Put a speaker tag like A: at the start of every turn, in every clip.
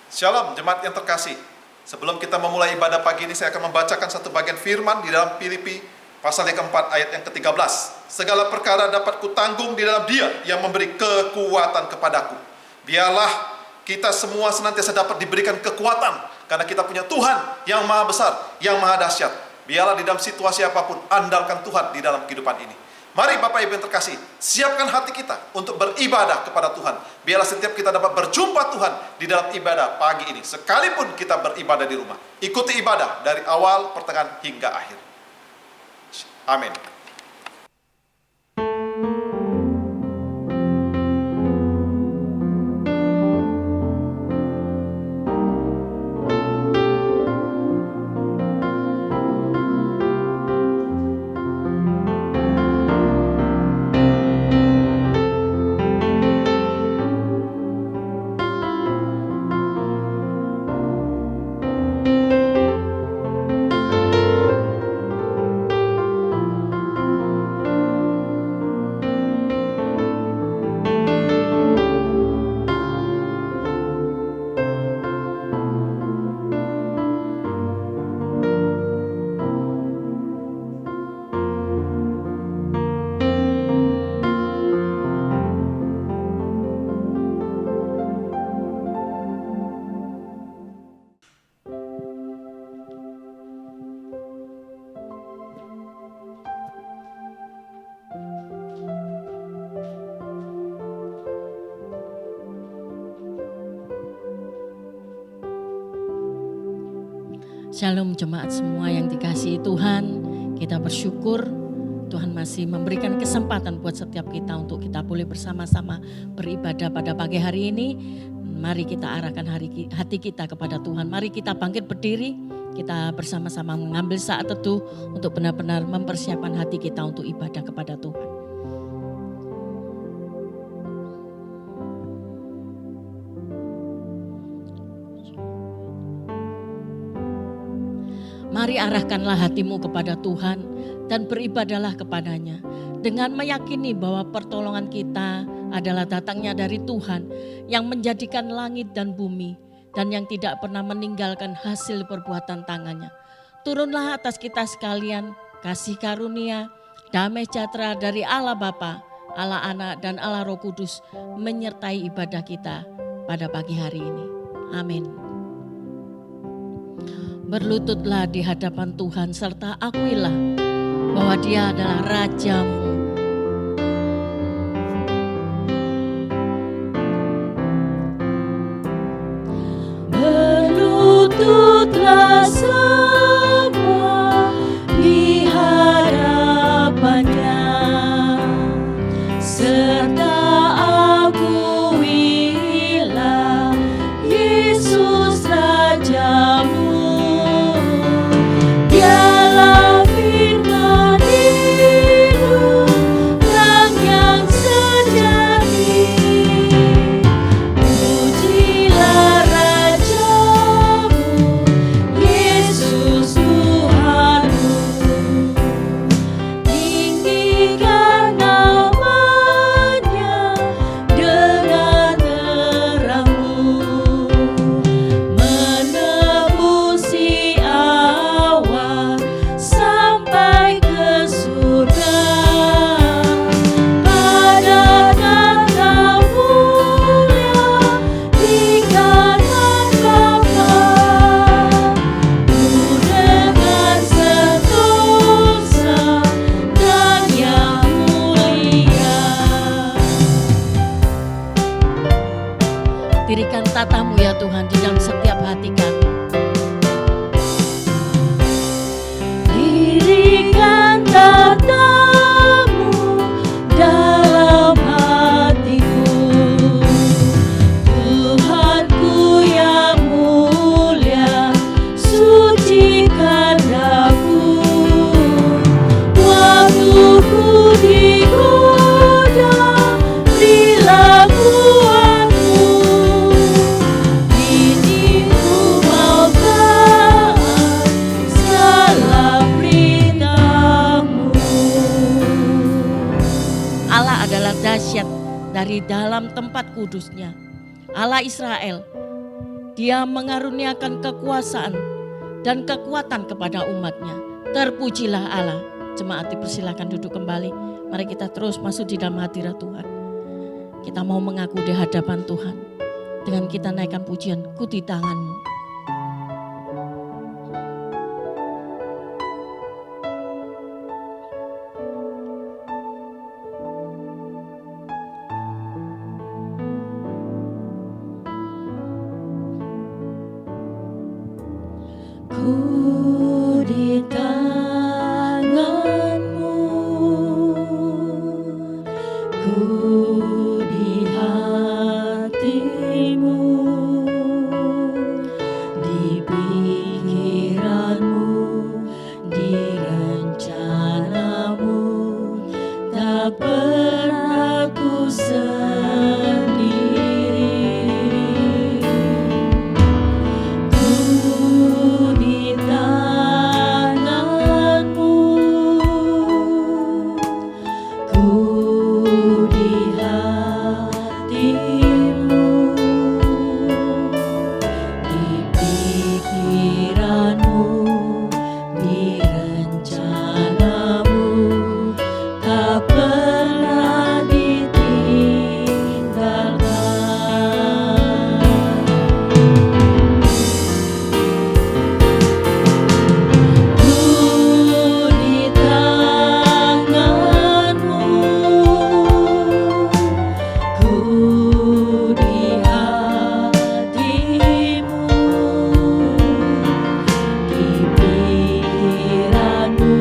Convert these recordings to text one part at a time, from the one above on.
A: Shalom jemaat yang terkasih. Sebelum kita memulai ibadah pagi ini, saya akan membacakan satu bagian firman di dalam Filipi pasal yang keempat ayat yang ke-13. Segala perkara dapat kutanggung di dalam Dia yang memberi kekuatan kepadaku. Biarlah kita semua senantiasa dapat diberikan kekuatan, karena kita punya Tuhan yang maha besar, yang maha dahsyat. Biarlah di dalam situasi apapun, andalkan Tuhan di dalam kehidupan ini. Mari Bapak Ibu yang terkasih, siapkan hati kita untuk beribadah kepada Tuhan. Biarlah setiap kita dapat berjumpa Tuhan di dalam ibadah pagi ini, sekalipun kita beribadah di rumah. Ikuti ibadah dari awal, pertengahan, hingga akhir. Amin.
B: Shalom jemaat semua yang dikasihi Tuhan, kita bersyukur Tuhan masih memberikan kesempatan buat setiap kita untuk kita boleh bersama-sama beribadah pada pagi hari ini. Mari kita arahkan hati kita kepada Tuhan, mari kita bangkit berdiri, kita bersama-sama mengambil saat teduh untuk benar-benar mempersiapkan hati kita untuk ibadah kepada Tuhan. Mari arahkanlah hatimu kepada Tuhan dan beribadahlah kepadanya dengan meyakini bahwa pertolongan kita adalah datangnya dari Tuhan yang menjadikan langit dan bumi dan yang tidak pernah meninggalkan hasil perbuatan tangannya. Turunlah atas kita sekalian kasih karunia, damai sejahtera dari Allah Bapa, Allah Anak dan Allah Roh Kudus menyertai ibadah kita pada pagi hari ini. Amin. Berlututlah di hadapan Tuhan serta akuilah bahwa Dia adalah Rajamu. Berlututlah semua di hadapannya serta akuilah Yesus Rajamu. Dirikan tatamu ya Tuhan di dalam setiap hati kami. Dirikan tatamu dalam hatiku, Tuhanku yang mulia, sucikan aku. Waktu ku digoda, berilah kuatmu. Ini ku mau taat segala perintahmu. Allah adalah dahsyat dari dalam tempat kudusnya. Allah Israel Dia mengaruniakan kekuasaan dan kekuatan kepada umatnya. Terpujilah Allah. Jemaat dipersilakan duduk kembali. Mari kita terus masuk di dalam hadirat Tuhan. Kita mau mengaku di hadapan Tuhan. Dengan kita naikkan pujian, ku di tangan-Mu. Ku di tangan-Mu, ku di hati-Mu, di pikiran-Mu, di rencana-Mu, tak pernah ku sendiri. Ku di tangan-Mu, ku di hati-Mu, di pikiran-Mu, di rencana-Mu, tak pernah ditinggalkan. Ku di tangan-Mu, ku di hati-Mu, di pikiran-Mu,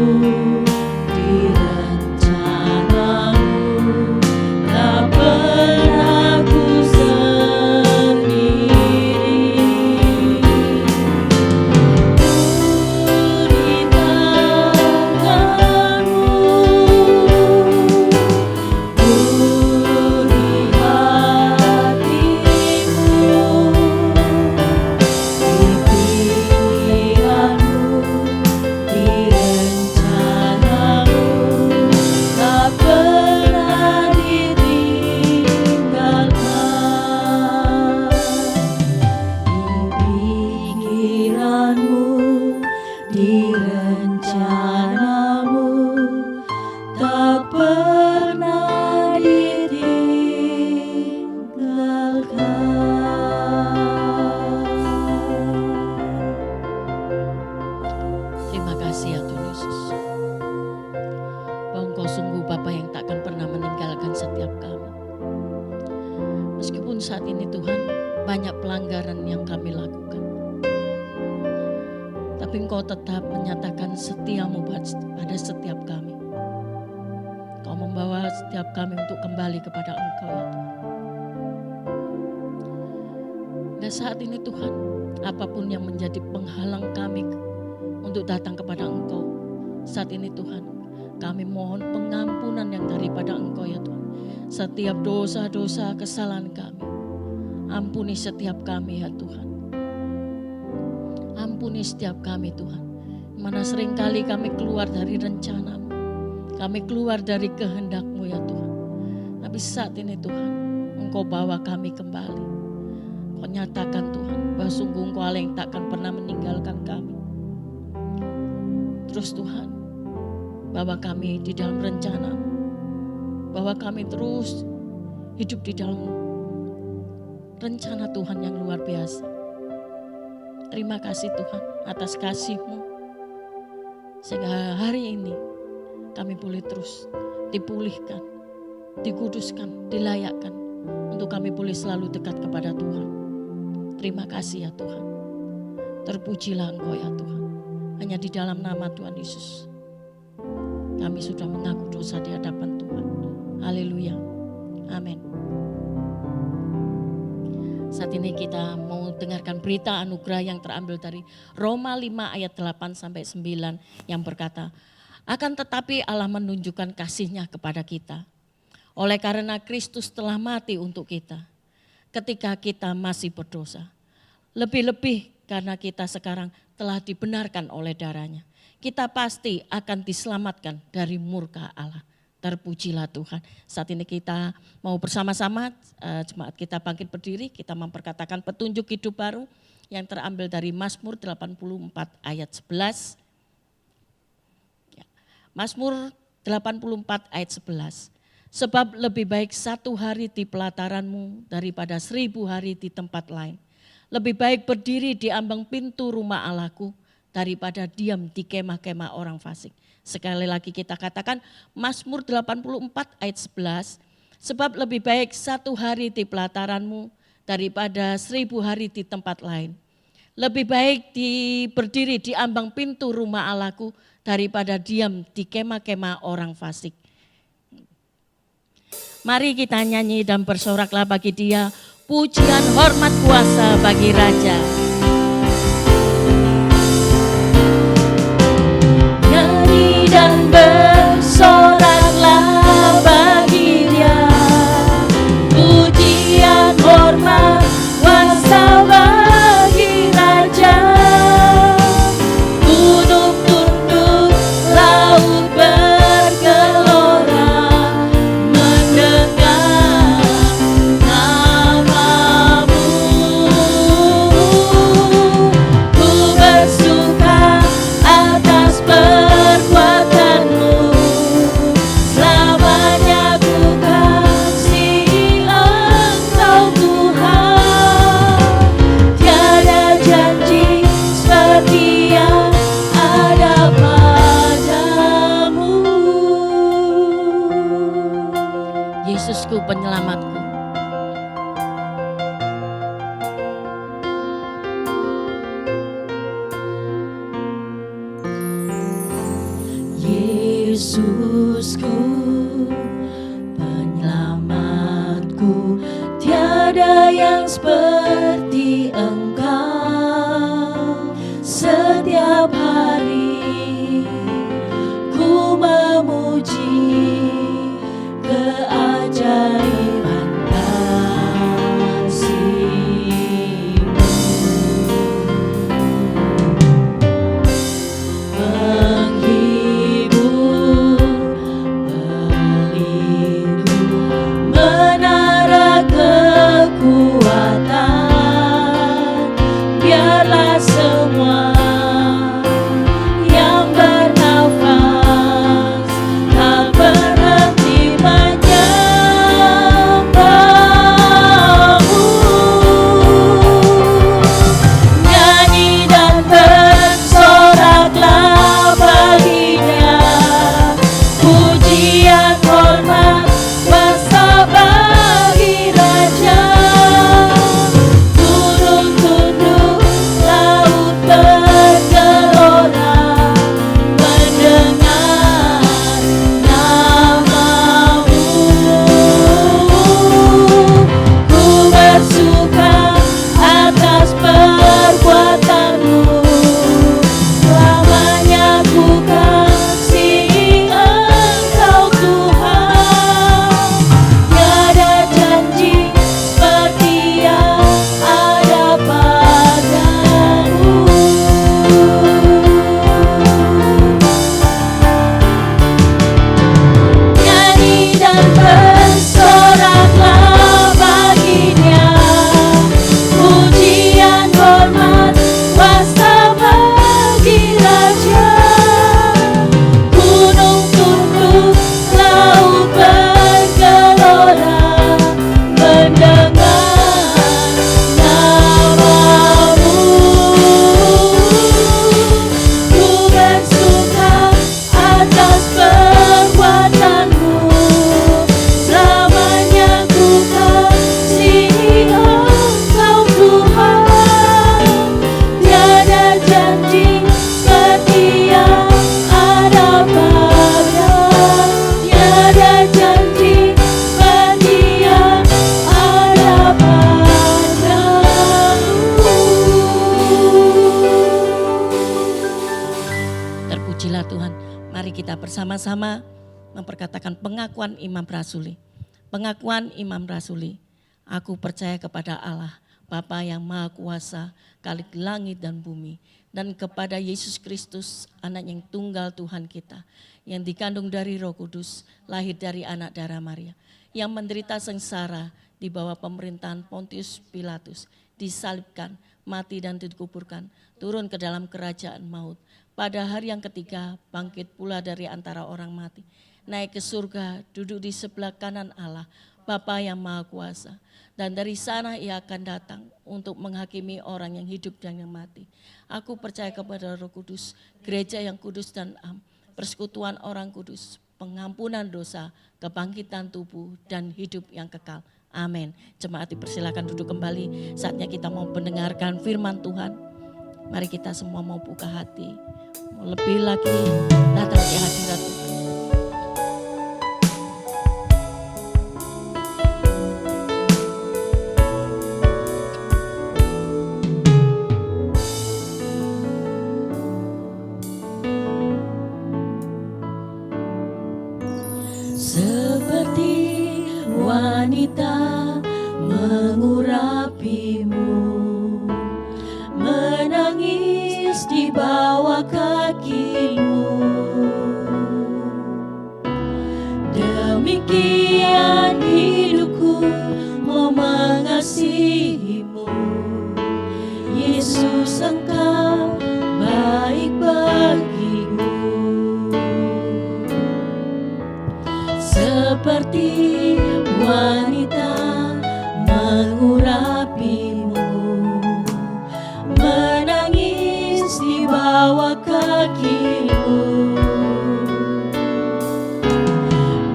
B: di rencana-Mu, tak pernah ku sendiri. Ku di tangan-Mu, ku di hati-Mu, di pikiran-Mu, di rencana-Mu, tak pernah ditinggalkan. Di pikiran-Mu, di rencana-Mu, tak pernah ditinggalkan. Terima kasih ya Tuhan Yesus. Bahwa Engkau sungguh Bapa yang takkan pernah meninggalkan setiap kami. Meskipun saat ini Tuhan banyak pelanggaran yang kami lakukan. Tapi Engkau tetap menyatakan setia-Mu pada setiap kami. Kau membawa setiap kami untuk kembali kepada Engkau ya Tuhan. Dan saat ini Tuhan, apapun yang menjadi penghalang kami untuk datang kepada Engkau, saat ini Tuhan, kami mohon pengampunan yang daripada Engkau ya Tuhan. Setiap dosa-dosa kesalahan kami, ampuni setiap kami ya Tuhan. Ampuni setiap kami Tuhan. Mana seringkali kami keluar dari rencana-Mu, kami keluar dari kehendak-Mu ya Tuhan. Tapi saat ini Tuhan, Engkau bawa kami kembali. Kau nyatakan Tuhan, bahwa sungguh Engkau Allah yang takkan pernah meninggalkan kami. Terus Tuhan, bawa kami di dalam rencana-Mu, bahwa kami terus hidup di dalam rencana Tuhan yang luar biasa. Terima kasih Tuhan atas kasih-Mu, sehingga hari ini kami boleh terus dipulihkan, dikuduskan, dilayakkan, untuk kami boleh selalu dekat kepada Tuhan. Terima kasih ya Tuhan. Terpujilah Engkau ya Tuhan. Hanya di dalam nama Tuhan Yesus kami sudah mengaku dosa di hadapan Tuhan. Haleluya. Amin. Saat ini kita mau dengarkan berita anugerah yang terambil dari Roma 5 ayat 8 sampai 9 yang berkata, akan tetapi Allah menunjukkan kasih-Nya kepada kita. Oleh karena Kristus telah mati untuk kita ketika kita masih berdosa. Lebih-lebih karena kita sekarang telah dibenarkan oleh darah-Nya. Kita pasti akan diselamatkan dari murka Allah. Terpujilah Tuhan. Saat ini kita mau bersama-sama, jemaat kita bangkit berdiri, kita memperkatakan petunjuk hidup baru. yang terambil dari Mazmur 84 ayat 11. Mazmur 84 ayat 11. Sebab lebih baik 1 hari di pelataranmu daripada 1000 hari di tempat lain. Lebih baik berdiri di ambang pintu rumah Allahku daripada diam di kemah-kemah orang fasik. Sekali lagi kita katakan Mazmur 84 ayat 11. Sebab lebih baik 1 hari di pelataranmu daripada 1000 hari di tempat lain. Lebih baik berdiri di ambang pintu rumah Allahku daripada diam di kemah-kemah orang fasik. Mari kita nyanyi dan bersoraklah bagi Dia, pujian hormat kuasa bagi Raja. Nyanyi dan bersoraklah bagi Dia, pujian hormat kuasa bagi Raja. Gunung tunduk, laut bergelora, mendengar namamu. Ku bersuka atas perbuatanmu, selamanya ku kasihi Engkau Tuhan. Tiada janji seperti yang ada padamu. Yesusku penyelamatku. Yesusku penyelamatku, tiada yang seperti Engkau. Setiap hari ku memuji keajaiban kasih-Mu. Menghibur, pelindung, menara kekuatan. Biarlah semua yang bernafas tak berhenti menyembah-Mu. Nyanyi dan bersoraklah bagi-Nya, pujian hormat kuasa bagi Raja. Gunung tunduk, laut bergelora, mendengar namamu. Ku bersuka atas perbuatanmu, selamanya ku kasihi Engkau Tuhan. Tiada janji seperti yang ada padamu. Nyanyi dan bersoraklah bagi-Nya, pujian hormat kuasa bagi Raja. Gunung tunduk, laut bergelora, mendengar namamu. Ku bersuka atas perbuatanmu, selamanya ku kasihi Engkau Tuhan. Tiada janji seperti yang ada padamu. Tiada janji seperti yang ada padamu. Terpujilah Tuhan. Mari kita bersama-sama memperkatakan pengakuan imam rasuli. Pengakuan imam rasuli. Aku percaya kepada Allah, Bapa yang Maha Kuasa, Khalik langit dan bumi, dan kepada Yesus Kristus, anak yang tunggal Tuhan kita, yang dikandung dari Roh Kudus, lahir dari anak darah Maria, yang menderita sengsara di bawah pemerintahan Pontius Pilatus, disalibkan, mati dan dikuburkan, turun ke dalam kerajaan maut. Pada hari yang ketiga bangkit pula dari antara orang mati, naik ke surga, duduk di sebelah kanan Allah, Bapa yang Maha Kuasa. Dan dari sana ia akan datang untuk menghakimi orang yang hidup dan yang mati. Aku percaya kepada Roh Kudus, gereja yang kudus dan am, persekutuan orang kudus, pengampunan dosa, kebangkitan tubuh, dan hidup yang kekal. Amin. Jemaat dipersilakan duduk kembali. Saatnya kita mau mendengarkan firman Tuhan. Mari kita semua mau buka hati, mau lebih lagi datang ke hadirat Tuhan. Seperti wanita mengurapimu, menangis di bawah kakimu, demikian hidupku mau mengasihimu. Yesus, Engkau baik bagiku. Seperti wanita mengurapimu, menangis di bawah kakimu,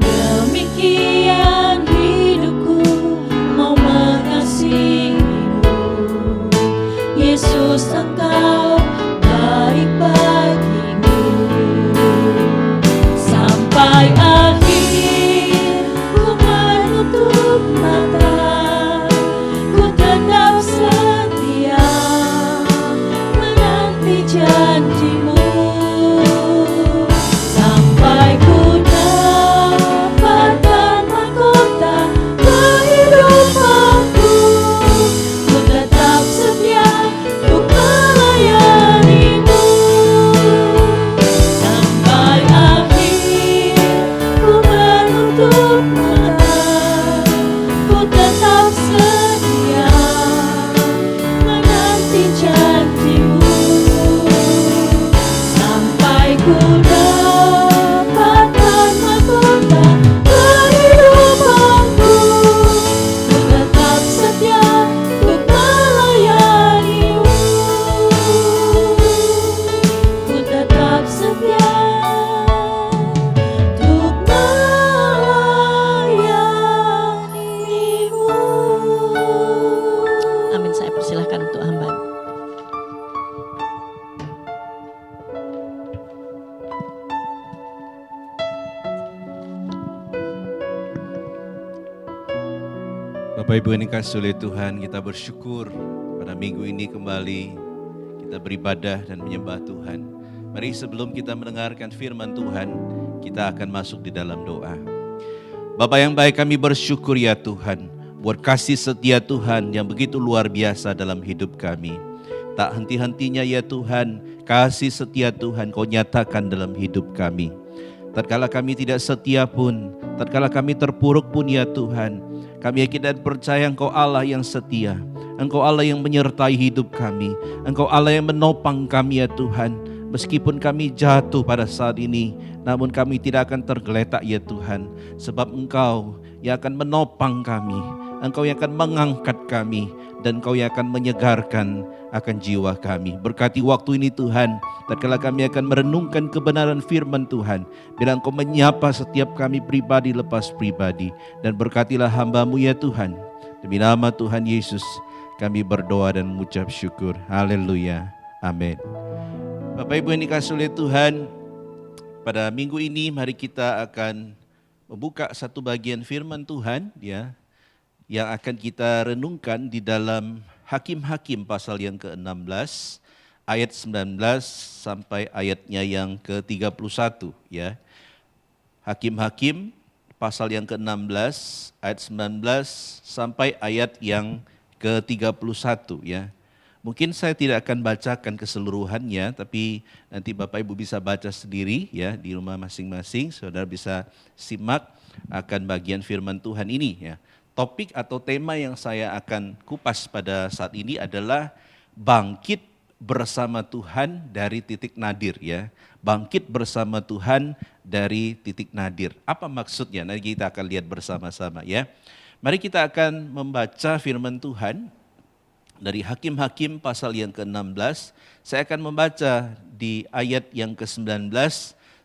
B: demikian hidupku mau mengasihimu. Yesus, Engkau baik bagiku. Sampai akhir ku menutup mata, ku tetap setia menanti janjimu. Sampai ku dapatkan mahkota kehidupanku, ku tetap setia untuk melayanimu. Sampai akhir ku menutup mata, ku tetap setia menanti janjimu. Sampai ku dapatkan mahkota kehidupanku, ku tetap setia untuk melayanimu. Ku tetap setia untuk melayanimu. Amin. Saya persilahkan untuk hamba.
C: Bapak Ibu yang dikasihi oleh Tuhan, kita bersyukur pada minggu ini kembali kita beribadah dan menyembah Tuhan. Mari sebelum kita mendengarkan firman Tuhan, kita akan masuk di dalam doa. Bapa yang baik, kami bersyukur ya Tuhan, buat kasih setia Tuhan yang begitu luar biasa dalam hidup kami. Tak henti-hentinya ya Tuhan, kasih setia Tuhan Kau nyatakan dalam hidup kami. Tatkala kami tidak setia pun, tatkala kami terpuruk pun ya Tuhan, kami yakin dan percaya Engkau Allah yang setia, Engkau Allah yang menyertai hidup kami, Engkau Allah yang menopang kami ya Tuhan. Meskipun kami jatuh pada saat ini, namun kami tidak akan tergeletak ya Tuhan, sebab Engkau yang akan menopang kami, Engkau yang akan mengangkat kami, dan Engkau yang akan menyegarkan akan jiwa kami. Berkati waktu ini Tuhan, tatkala kami akan merenungkan kebenaran firman Tuhan, bila Engkau menyapa setiap kami pribadi lepas pribadi, dan berkatilah hamba-Mu ya Tuhan. Demi nama Tuhan Yesus kami berdoa dan mengucap syukur. Haleluya. Amin. Bapak Ibu yang dikasihi oleh Tuhan, pada minggu ini mari kita akan membuka satu bagian firman Tuhan ya, yang akan kita renungkan di dalam Hakim-Hakim pasal yang ke-16 ayat 19 sampai ayatnya yang ke-31 ya. Hakim-Hakim pasal yang ke-16 ayat 19 sampai ayat yang ke-31 ya. Mungkin saya tidak akan bacakan keseluruhannya, tapi nanti Bapak Ibu bisa baca sendiri ya di rumah masing-masing. Saudara bisa simak akan bagian firman Tuhan ini ya. Topik atau tema yang saya akan kupas pada saat ini adalah bangkit bersama Tuhan dari titik nadir ya. Bangkit bersama Tuhan dari titik nadir. Apa maksudnya? Nanti kita akan lihat bersama-sama ya. Mari kita akan membaca firman Tuhan dari Hakim-Hakim pasal yang ke-16. Saya akan membaca di ayat yang ke-19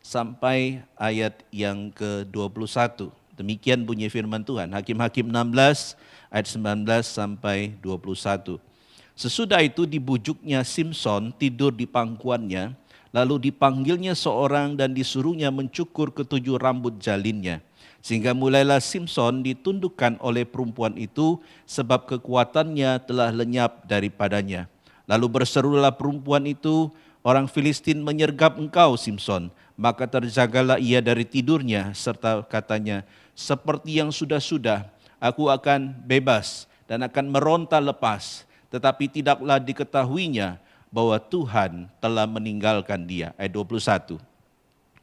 C: sampai ayat yang ke-21. Demikian bunyi firman Tuhan. Hakim-Hakim 16 ayat 19 sampai 21. Sesudah itu dibujuknya Simson tidur di pangkuannya, lalu dipanggilnya seorang dan disuruhnya mencukur ketujuh rambut jalinnya. Sehingga mulailah Simson ditundukkan oleh perempuan itu sebab kekuatannya telah lenyap daripadanya. Lalu berserulah perempuan itu, orang Filistin menyergap engkau Simson. Maka terjagalah ia dari tidurnya serta katanya, seperti yang sudah-sudah aku akan bebas dan akan meronta lepas. Tetapi tidaklah diketahuinya bahwa Tuhan telah meninggalkan dia. Ayat 21.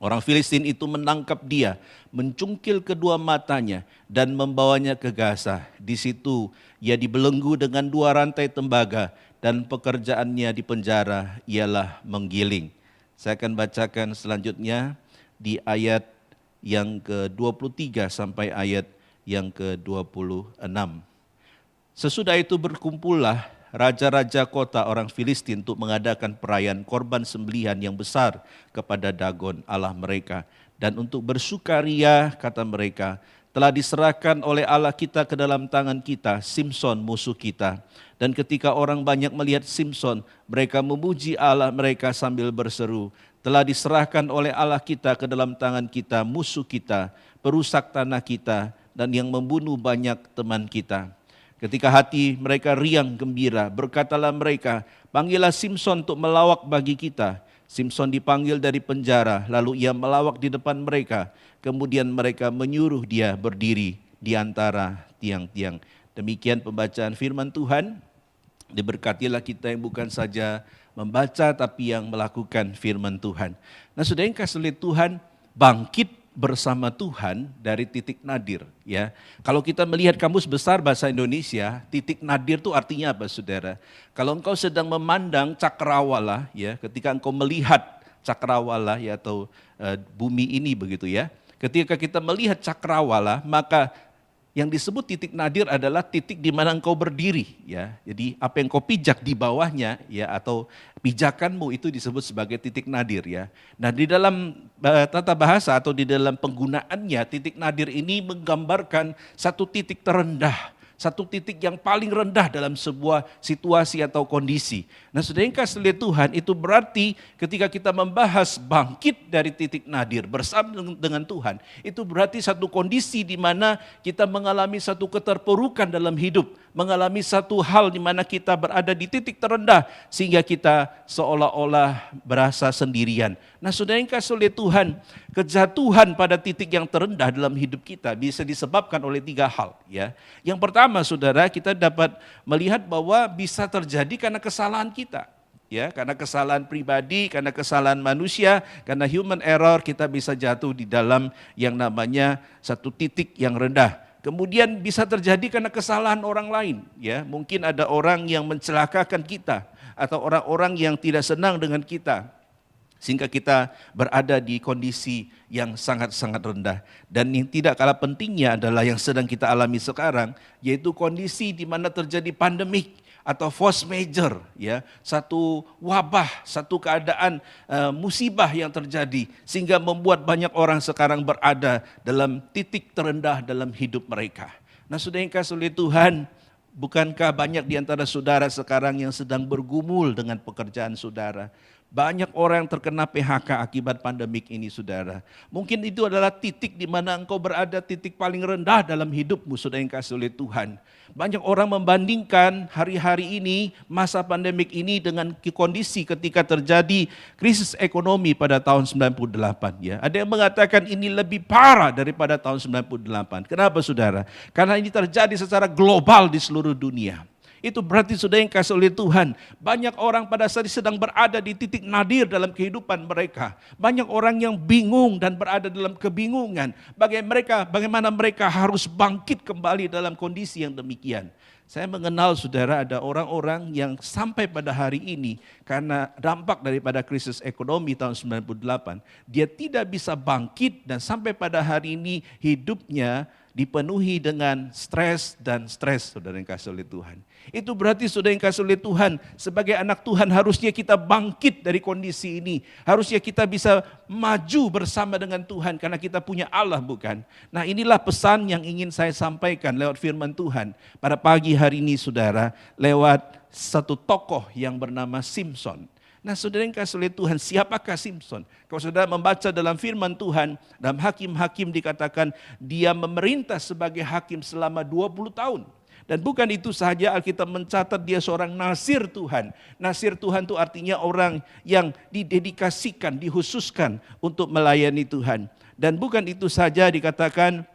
C: Orang Filistin itu menangkap dia, mencungkil kedua matanya dan membawanya ke Gaza. Di situ ia dibelenggu dengan 2 rantai tembaga dan pekerjaannya di penjara ialah menggiling. Saya akan bacakan selanjutnya di ayat yang ke-23 sampai ayat yang ke-26. Sesudah itu berkumpullah raja-raja kota orang Filistin untuk mengadakan perayaan korban sembelihan yang besar kepada Dagon Allah mereka. Dan untuk bersukaria kata mereka, telah diserahkan oleh Allah kita ke dalam tangan kita, Simson musuh kita. Dan ketika orang banyak melihat Simson, mereka memuji Allah mereka sambil berseru, telah diserahkan oleh Allah kita ke dalam tangan kita, musuh kita, perusak tanah kita, dan yang membunuh banyak teman kita. Ketika hati mereka riang gembira, berkatalah mereka, panggillah Simson untuk melawak bagi kita. Simson dipanggil dari penjara, lalu ia melawak di depan mereka. Kemudian mereka menyuruh dia berdiri di antara tiang-tiang. Demikian pembacaan firman Tuhan. Diberkatilah kita yang bukan saja membaca tapi yang melakukan firman Tuhan. Nah, saudara yang kasih oleh Tuhan, bangkit bersama Tuhan dari titik nadir ya. Kalau kita melihat kamus besar bahasa Indonesia, titik nadir itu artinya apa saudara? Kalau engkau sedang memandang cakrawala ya, ketika engkau melihat cakrawala ya atau bumi ini begitu ya. Ketika kita melihat cakrawala, maka yang disebut titik nadir adalah titik di mana engkau berdiri ya. Jadi apa yang kau pijak di bawahnya ya atau pijakanmu itu disebut sebagai titik nadir ya. Nah, di dalam tata bahasa atau di dalam penggunaannya titik nadir ini menggambarkan satu titik terendah, satu titik yang paling rendah dalam sebuah situasi atau kondisi. Nah, saudara yang kasih oleh Tuhan, itu berarti ketika kita membahas bangkit dari titik nadir bersama dengan Tuhan, itu berarti satu kondisi di mana kita mengalami satu keterpurukan dalam hidup, mengalami satu hal di mana kita berada di titik terendah sehingga kita seolah-olah berasa sendirian. Nah, saudara yang kasih oleh Tuhan, kejatuhan pada titik yang terendah dalam hidup kita bisa disebabkan oleh 3 hal ya. Yang pertama, saudara, kita dapat melihat bahwa bisa terjadi karena kesalahan kita. Ya, karena kesalahan pribadi, karena kesalahan manusia, karena human error kita bisa jatuh di dalam yang namanya satu titik yang rendah. Kemudian bisa terjadi karena kesalahan orang lain, ya. Mungkin ada orang yang mencelakakan kita atau orang-orang yang tidak senang dengan kita sehingga kita berada di kondisi yang sangat-sangat rendah. Dan yang tidak kalah pentingnya adalah yang sedang kita alami sekarang, yaitu kondisi di mana terjadi pandemik atau force major, ya, satu wabah, satu keadaan musibah yang terjadi sehingga membuat banyak orang sekarang berada dalam titik terendah dalam hidup mereka. Nah, saudara yang kasih oleh Tuhan, bukankah banyak di antara saudara sekarang yang sedang bergumul dengan pekerjaan saudara? Banyak orang yang terkena PHK akibat pandemik ini, saudara. Mungkin itu adalah titik di mana engkau berada, titik paling rendah dalam hidupmu, saudara yang kasih oleh Tuhan. Banyak orang membandingkan hari-hari ini, masa pandemik ini dengan kondisi ketika terjadi krisis ekonomi pada tahun 98. Ya. Ada yang mengatakan ini lebih parah daripada tahun 98. Kenapa, saudara? Karena ini terjadi secara global di seluruh dunia. Itu berarti saudara yang kasih oleh Tuhan, banyak orang pada saat ini sedang berada di titik nadir dalam kehidupan mereka. Banyak orang yang bingung dan berada dalam kebingungan. Bagaimana mereka harus bangkit kembali dalam kondisi yang demikian. Saya mengenal saudara ada orang-orang yang sampai pada hari ini karena dampak daripada krisis ekonomi tahun 98, dia tidak bisa bangkit dan sampai pada hari ini hidupnya dipenuhi dengan stres, saudara yang kasih oleh Tuhan. Itu berarti saudara yang kasih oleh Tuhan, sebagai anak Tuhan harusnya kita bangkit dari kondisi ini. Harusnya kita bisa maju bersama dengan Tuhan karena kita punya Allah, bukan? Nah, inilah pesan yang ingin saya sampaikan lewat firman Tuhan pada pagi hari ini saudara, lewat satu tokoh yang bernama Simson. Nah, saudara yang kasih oleh Tuhan, siapakah Simson? Kalau saudara membaca dalam firman Tuhan, dalam Hakim-Hakim dikatakan dia memerintah sebagai hakim selama 20 tahun. Dan bukan itu saja, Alkitab mencatat dia seorang nasir Tuhan. Nasir Tuhan itu artinya orang yang didedikasikan, dihususkan untuk melayani Tuhan. Dan bukan itu saja, dikatakan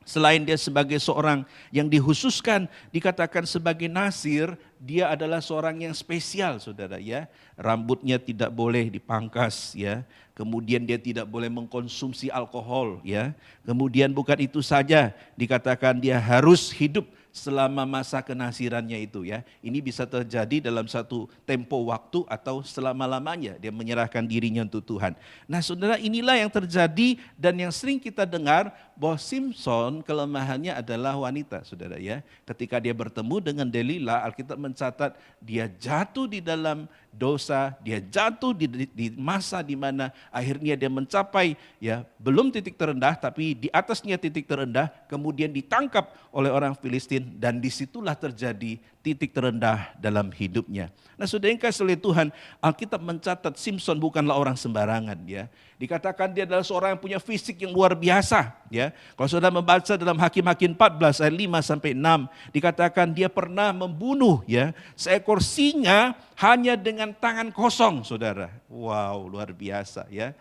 C: selain dia sebagai seorang yang dihususkan, dikatakan sebagai nasir, dia adalah seorang yang spesial, saudara ya. Rambutnya tidak boleh dipangkas ya. Kemudian dia tidak boleh mengkonsumsi alkohol ya. Kemudian bukan itu saja, dikatakan dia harus hidup selama masa kenasirannya itu ya. Ini bisa terjadi dalam satu tempo waktu atau selama-lamanya dia menyerahkan dirinya untuk Tuhan. Nah, saudara, inilah yang terjadi dan yang sering kita dengar bahwa Simson kelemahannya adalah wanita, saudara ya. Ketika dia bertemu dengan Delila, Alkitab mencatat dia jatuh di dalam dosa, dia jatuh di masa di mana akhirnya dia mencapai ya belum titik terendah tapi di atasnya titik terendah, kemudian ditangkap oleh orang Filistin dan disitulah terjadi titik terendah dalam hidupnya. Nah, saudara yang kasih oleh Tuhan, Alkitab mencatat Simson bukanlah orang sembarangan ya. Dikatakan dia adalah seorang yang punya fisik yang luar biasa ya. Kalau saudara membaca dalam Hakim-Hakim 14 ayat 5 sampai 6, dikatakan dia pernah membunuh ya seekor singa hanya dengan tangan kosong, saudara. Wow, luar biasa ya.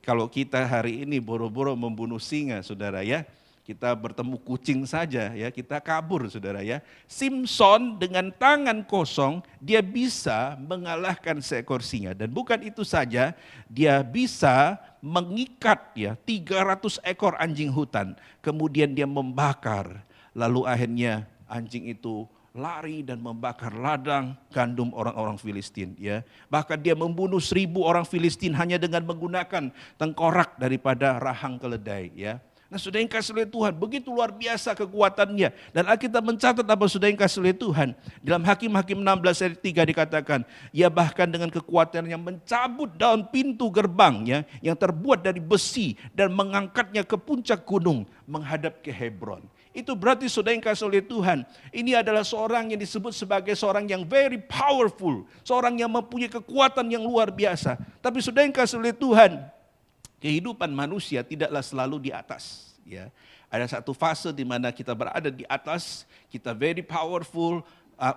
C: Kalau kita hari ini boro-boro membunuh singa, saudara ya, kita bertemu kucing saja ya, kita kabur, saudara ya. Simson dengan tangan kosong dia bisa mengalahkan seekor singa, dan bukan itu saja, dia bisa mengikat ya 300 ekor anjing hutan, kemudian dia membakar, lalu akhirnya anjing itu lari dan membakar ladang gandum orang-orang Filistin ya. Bahkan dia membunuh 1000 orang Filistin hanya dengan menggunakan tengkorak daripada rahang keledai ya. Nah, saudara yang kasih oleh Tuhan, begitu luar biasa kekuatannya. Dan Alkitab mencatat apa, saudara yang kasih oleh Tuhan? Dalam Hakim-Hakim 16 ayat 3 dikatakan, ia bahkan dengan kekuatannya mencabut daun pintu gerbangnya yang terbuat dari besi dan mengangkatnya ke puncak gunung menghadap ke Hebron. Itu berarti, saudara yang kasih oleh Tuhan, ini adalah seorang yang disebut sebagai seorang yang very powerful, seorang yang mempunyai kekuatan yang luar biasa. Tapi saudara yang kasih oleh Tuhan, kehidupan manusia tidaklah selalu di atas ya. Ada satu fase di mana kita berada di atas, kita very powerful,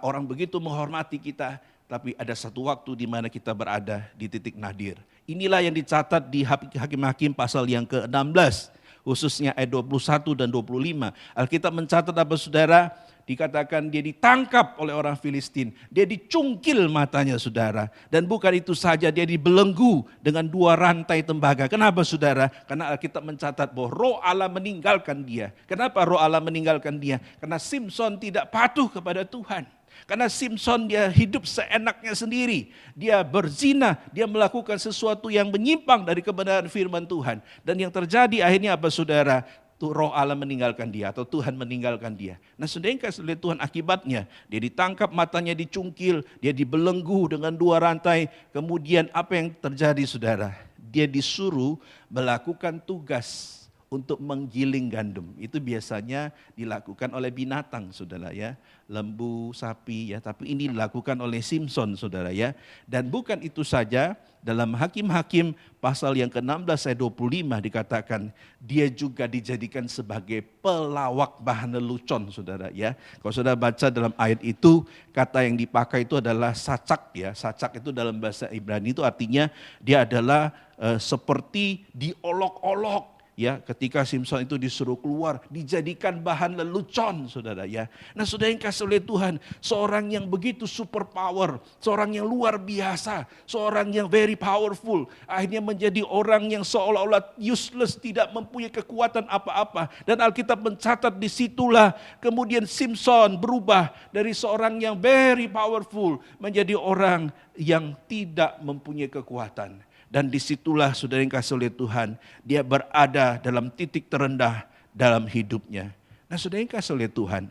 C: orang begitu menghormati kita, tapi ada satu waktu di mana kita berada di titik nadir. Inilah yang dicatat di Hakim-Hakim pasal yang ke-16, khususnya ayat 21 dan 25. Alkitab mencatat apa, saudara? Dikatakan dia ditangkap oleh orang Filistin, dia dicungkil matanya, saudara. Dan bukan itu saja, dia dibelenggu dengan 2 rantai tembaga. Kenapa, saudara? Karena Alkitab mencatat bahwa roh Allah meninggalkan dia. Kenapa roh Allah meninggalkan dia? Karena Simson tidak patuh kepada Tuhan. Karena Simson dia hidup seenaknya sendiri. Dia berzina, dia melakukan sesuatu yang menyimpang dari kebenaran firman Tuhan. Dan yang terjadi akhirnya apa, saudara? Roh Allah meninggalkan dia atau Tuhan meninggalkan dia. Nah, saudara yang kasih oleh Tuhan, akibatnya dia ditangkap, matanya dicungkil, dia dibelenggu dengan 2 rantai. Kemudian apa yang terjadi, saudara? Dia disuruh melakukan tugas untuk menggiling gandum. Itu biasanya dilakukan oleh binatang, saudara ya. Lembu, sapi ya, tapi ini dilakukan oleh Simson, saudara ya. Dan bukan itu saja, dalam Hakim-Hakim pasal yang ke-16 ayat 25 dikatakan dia juga dijadikan sebagai pelawak bahan lelucon, saudara ya. Kalau saudara baca dalam ayat itu, kata yang dipakai itu adalah sacak ya. Sacak itu dalam bahasa Ibrani itu artinya dia adalah seperti diolok-olok, Ya, ketika Simson itu disuruh keluar, dijadikan bahan lelucon, saudara ya. Nah, saudara yang kasih oleh Tuhan, seorang yang begitu super power, seorang yang luar biasa, seorang yang very powerful, akhirnya menjadi orang yang seolah-olah useless, tidak mempunyai kekuatan apa-apa. Dan Alkitab mencatat disitulah kemudian Simson berubah dari seorang yang very powerful menjadi orang yang tidak mempunyai kekuatan. Dan disitulah saudara yang kasih oleh Tuhan, dia berada dalam titik terendah dalam hidupnya. Nah saudara yang kasih oleh Tuhan,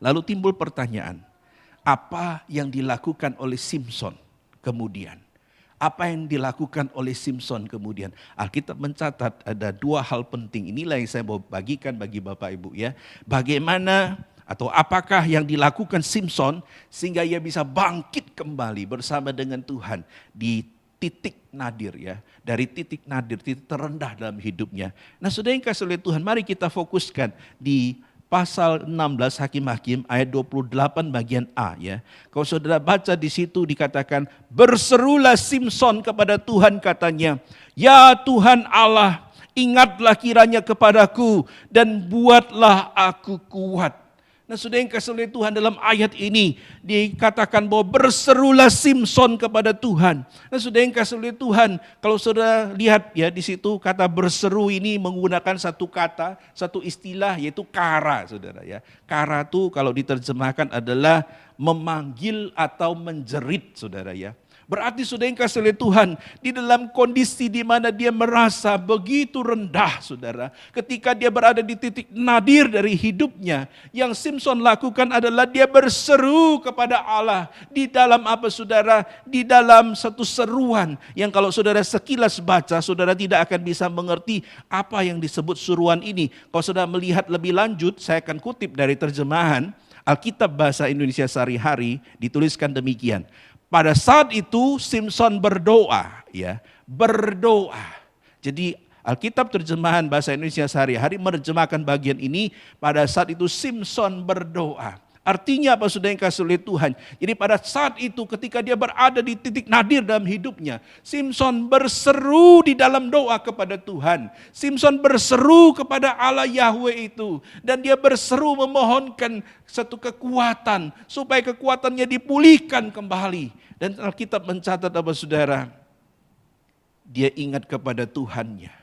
C: lalu timbul pertanyaan, apa yang dilakukan oleh Simson kemudian? Apa yang dilakukan oleh Simson kemudian? Alkitab mencatat ada dua hal penting, inilah yang saya mau bagikan bagi Bapak Ibu ya. Bagaimana atau apakah yang dilakukan Simson sehingga ia bisa bangkit kembali bersama dengan Tuhan di titik nadir ya, dari titik nadir, titik terendah dalam hidupnya. Nah saudara yang kasih oleh Tuhan, mari kita fokuskan di pasal 16 Hakim-Hakim ayat 28 bagian A ya. Kalau saudara baca di situ dikatakan, berserulah Simson kepada Tuhan katanya, ya Tuhan Allah, ingatlah kiranya kepadaku dan buatlah aku kuat. Nah saudara yang kasih oleh Tuhan, dalam ayat ini dikatakan bahwa berserulah Simson kepada Tuhan. Nah saudara yang kasih oleh Tuhan, kalau saudara lihat ya di situ kata berseru ini menggunakan satu kata, satu istilah yaitu kara saudara ya. Kara itu kalau diterjemahkan adalah memanggil atau menjerit saudara ya. Berarti saudara yang kasih oleh Tuhan, di dalam kondisi di mana dia merasa begitu rendah saudara. Ketika dia berada di titik nadir dari hidupnya, yang Simson lakukan adalah dia berseru kepada Allah. Di dalam apa saudara? Di dalam satu seruan yang kalau saudara sekilas baca, saudara tidak akan bisa mengerti apa yang disebut seruan ini. Kalau saudara melihat lebih lanjut, saya akan kutip dari terjemahan Alkitab Bahasa Indonesia Sehari-Hari, dituliskan demikian. Pada saat itu Simson berdoa, ya, berdoa. Jadi Alkitab terjemahan Bahasa Indonesia Sehari-Hari menerjemahkan bagian ini, pada saat itu Simson berdoa. Artinya apa saudara yang kasih oleh Tuhan? Jadi pada saat itu ketika dia berada di titik nadir dalam hidupnya, Simson berseru di dalam doa kepada Tuhan. Simson berseru kepada Allah Yahweh itu. Dan dia berseru memohonkan satu kekuatan supaya kekuatannya dipulihkan kembali. Dan Alkitab mencatat apa saudara? Dia ingat kepada Tuhannya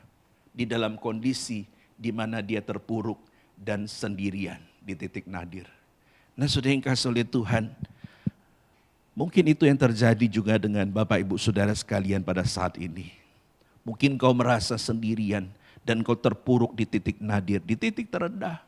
C: di dalam kondisi di mana dia terpuruk dan sendirian di titik nadir. Nah saudara yang kasih oleh Tuhan, mungkin itu yang terjadi juga dengan Bapak Ibu Saudara sekalian pada saat ini. Mungkin kau merasa sendirian dan kau terpuruk di titik nadir, di titik terendah.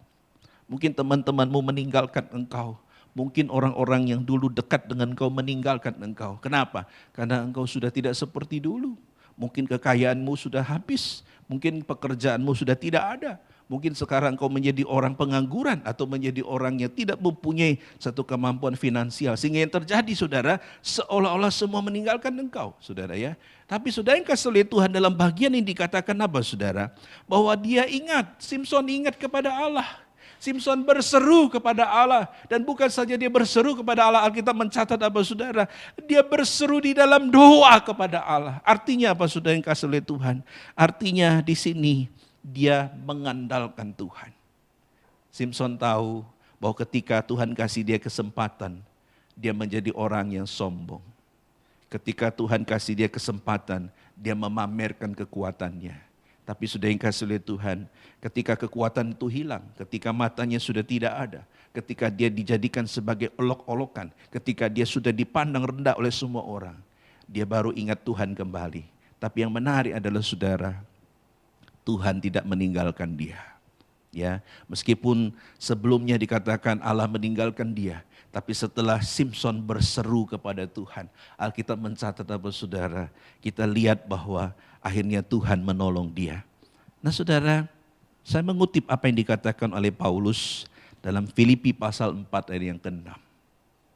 C: Mungkin teman-temanmu meninggalkan engkau. Mungkin orang-orang yang dulu dekat dengan engkau meninggalkan engkau. Kenapa? Karena engkau sudah tidak seperti dulu. Mungkin kekayaanmu sudah habis. Mungkin pekerjaanmu sudah tidak ada. Mungkin sekarang engkau menjadi orang pengangguran atau menjadi orang yang tidak mempunyai satu kemampuan finansial. Sehingga yang terjadi saudara, seolah-olah semua meninggalkan engkau saudara ya. Tapi saudara yang kasih oleh Tuhan dalam bagian ini dikatakan apa saudara? Bahwa dia ingat, Simson ingat kepada Allah. Simson berseru kepada Allah, dan bukan saja dia berseru kepada Allah, Alkitab mencatat apa saudara? Dia berseru di dalam doa kepada Allah. Artinya apa saudara yang kasih oleh Tuhan? Artinya di sini dia mengandalkan Tuhan. Simson tahu bahwa ketika Tuhan kasih dia kesempatan, dia menjadi orang yang sombong. Ketika Tuhan kasih dia kesempatan, dia memamerkan kekuatannya. Tapi sudah yang kasih oleh Tuhan, ketika kekuatan itu hilang, ketika matanya sudah tidak ada, ketika dia dijadikan sebagai olok-olokan, ketika dia sudah dipandang rendah oleh semua orang, dia baru ingat Tuhan kembali. Tapi yang menarik adalah saudara, Tuhan tidak meninggalkan dia. Ya, meskipun sebelumnya dikatakan Allah meninggalkan dia, tapi setelah Simson berseru kepada Tuhan, Alkitab mencatat apa saudara? Kita lihat bahwa akhirnya Tuhan menolong dia. Nah saudara, saya mengutip apa yang dikatakan oleh Paulus dalam Filipi pasal 4 ayat yang ke-6.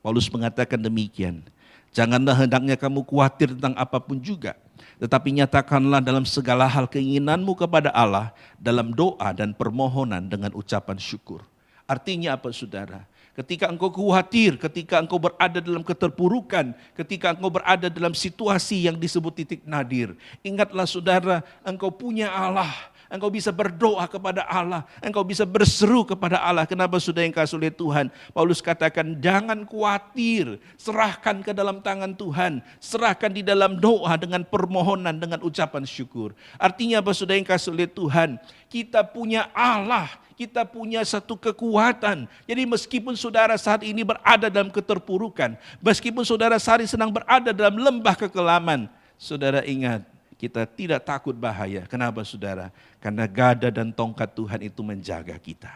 C: Paulus mengatakan demikian, janganlah hendaknya kamu khawatir tentang apapun juga, tetapi nyatakanlah dalam segala hal keinginanmu kepada Allah dalam doa dan permohonan dengan ucapan syukur. Artinya apa saudara? Ketika engkau khawatir, ketika engkau berada dalam keterpurukan, ketika engkau berada dalam situasi yang disebut titik nadir, ingatlah saudara, engkau punya Allah. Engkau bisa berdoa kepada Allah. Engkau bisa berseru kepada Allah. Kenapa saudara yang kasih oleh Tuhan? Paulus katakan, jangan khawatir. Serahkan ke dalam tangan Tuhan. Serahkan di dalam doa dengan permohonan, dengan ucapan syukur. Artinya apa saudara yang kasih oleh Tuhan? Kita punya Allah. Kita punya satu kekuatan. Jadi meskipun saudara saat ini berada dalam keterpurukan. Meskipun saudara saat ini sedang berada dalam lembah kekelaman. Saudara ingat, kita tidak takut bahaya. Kenapa saudara? Karena gada dan tongkat Tuhan itu menjaga kita.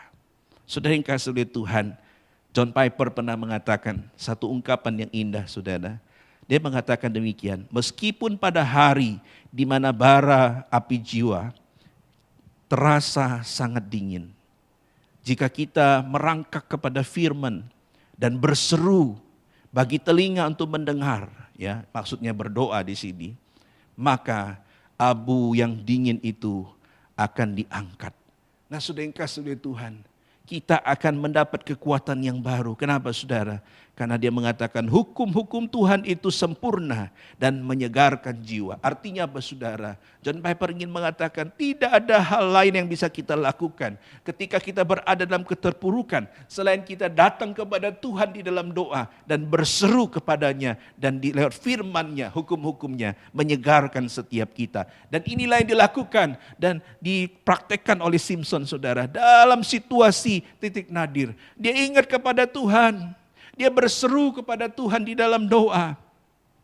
C: Saudara yang kasih oleh Tuhan, John Piper pernah mengatakan satu ungkapan yang indah saudara. Dia mengatakan demikian, meskipun pada hari di mana bara api jiwa terasa sangat dingin, jika kita merangkak kepada firman dan berseru bagi telinga untuk mendengar, ya, maksudnya berdoa di sini, maka abu yang dingin itu akan diangkat. Nah, saudara yang kasih oleh Tuhan, kita akan mendapat kekuatan yang baru. Kenapa saudara? Karena dia mengatakan hukum-hukum Tuhan itu sempurna dan menyegarkan jiwa. Artinya apa saudara? John Piper ingin mengatakan tidak ada hal lain yang bisa kita lakukan ketika kita berada dalam keterpurukan selain kita datang kepada Tuhan di dalam doa dan berseru kepadanya, dan di lewat firman-Nya, hukum-hukumnya menyegarkan setiap kita. Dan inilah yang dilakukan dan dipraktekkan oleh Simpson saudara dalam situasi titik nadir. Dia ingat kepada Tuhan. Dia berseru kepada Tuhan di dalam doa.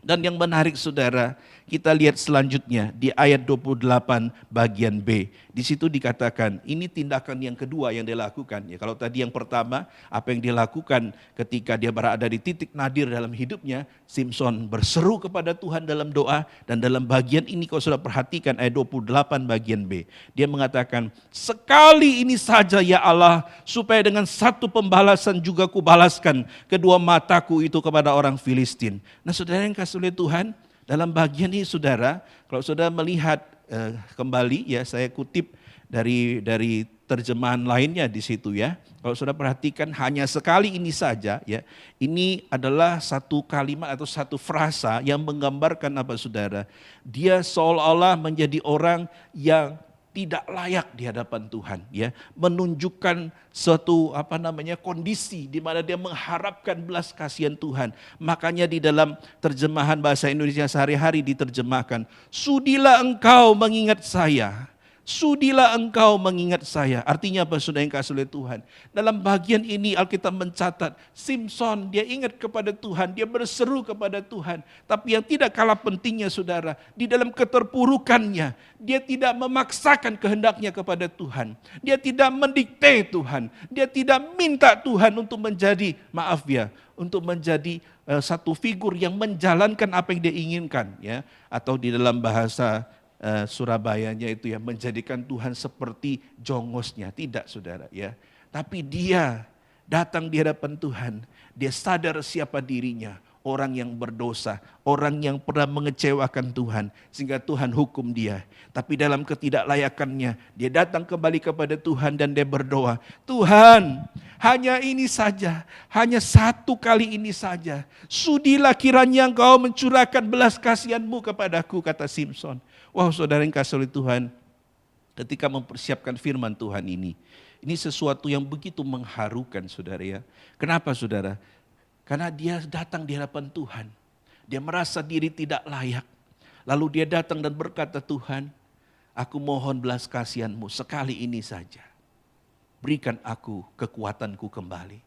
C: Dan yang menarik saudara, kita lihat selanjutnya di ayat 28 bagian B. Di situ dikatakan, ini tindakan yang kedua yang dilakukan. Ya, kalau tadi yang pertama, apa yang dilakukan ketika dia berada di titik nadir dalam hidupnya, Simpson berseru kepada Tuhan dalam doa. Dan dalam bagian ini kalau sudah perhatikan ayat 28 bagian B. Dia mengatakan, sekali ini saja ya Allah, supaya dengan satu pembalasan juga kubalaskan kedua mataku itu kepada orang Filistin. Nah saudara yang kasih oleh Tuhan, dalam bagian ini saudara, kalau saudara melihat kembali, ya saya kutip dari terjemahan lainnya di situ ya. Kalau saudara perhatikan hanya sekali ini saja ya. Ini adalah satu kalimat atau satu frasa yang menggambarkan apa saudara? Dia seolah-olah menjadi orang yang tidak layak di hadapan Tuhan ya, menunjukkan suatu kondisi di mana dia mengharapkan belas kasihan Tuhan. Makanya di dalam terjemahan bahasa Indonesia sehari-hari diterjemahkan, sudilah engkau mengingat saya. Sudilah engkau mengingat saya. Artinya apa saudara yang kasih oleh Tuhan? Dalam bagian ini Alkitab mencatat, Simpson dia ingat kepada Tuhan, dia berseru kepada Tuhan. Tapi yang tidak kalah pentingnya saudara, di dalam keterpurukannya, dia tidak memaksakan kehendaknya kepada Tuhan. Dia tidak mendikte Tuhan. Dia tidak minta Tuhan untuk menjadi, untuk menjadi satu figur yang menjalankan apa yang dia inginkan. Ya. Atau di dalam bahasa Surabayanya itu ya, menjadikan Tuhan seperti jongosnya. Tidak saudara ya. Tapi dia datang di hadapan Tuhan. Dia sadar siapa dirinya. Orang yang berdosa. Orang yang pernah mengecewakan Tuhan. Sehingga Tuhan hukum dia. Tapi dalam ketidaklayakannya, dia datang kembali kepada Tuhan dan dia berdoa. Tuhan, hanya ini saja. Hanya satu kali ini saja. Sudilah kiranya engkau mencurahkan belas kasihan-Mu kepadaku, kata Simpson. Wow saudara yang kasih oleh Tuhan, ketika mempersiapkan firman Tuhan ini sesuatu yang begitu mengharukan saudara ya. Kenapa saudara? Karena dia datang di hadapan Tuhan. Dia merasa diri tidak layak. Lalu dia datang dan berkata, Tuhan, aku mohon belas kasihan-Mu sekali ini saja. Berikan aku kekuatanku kembali.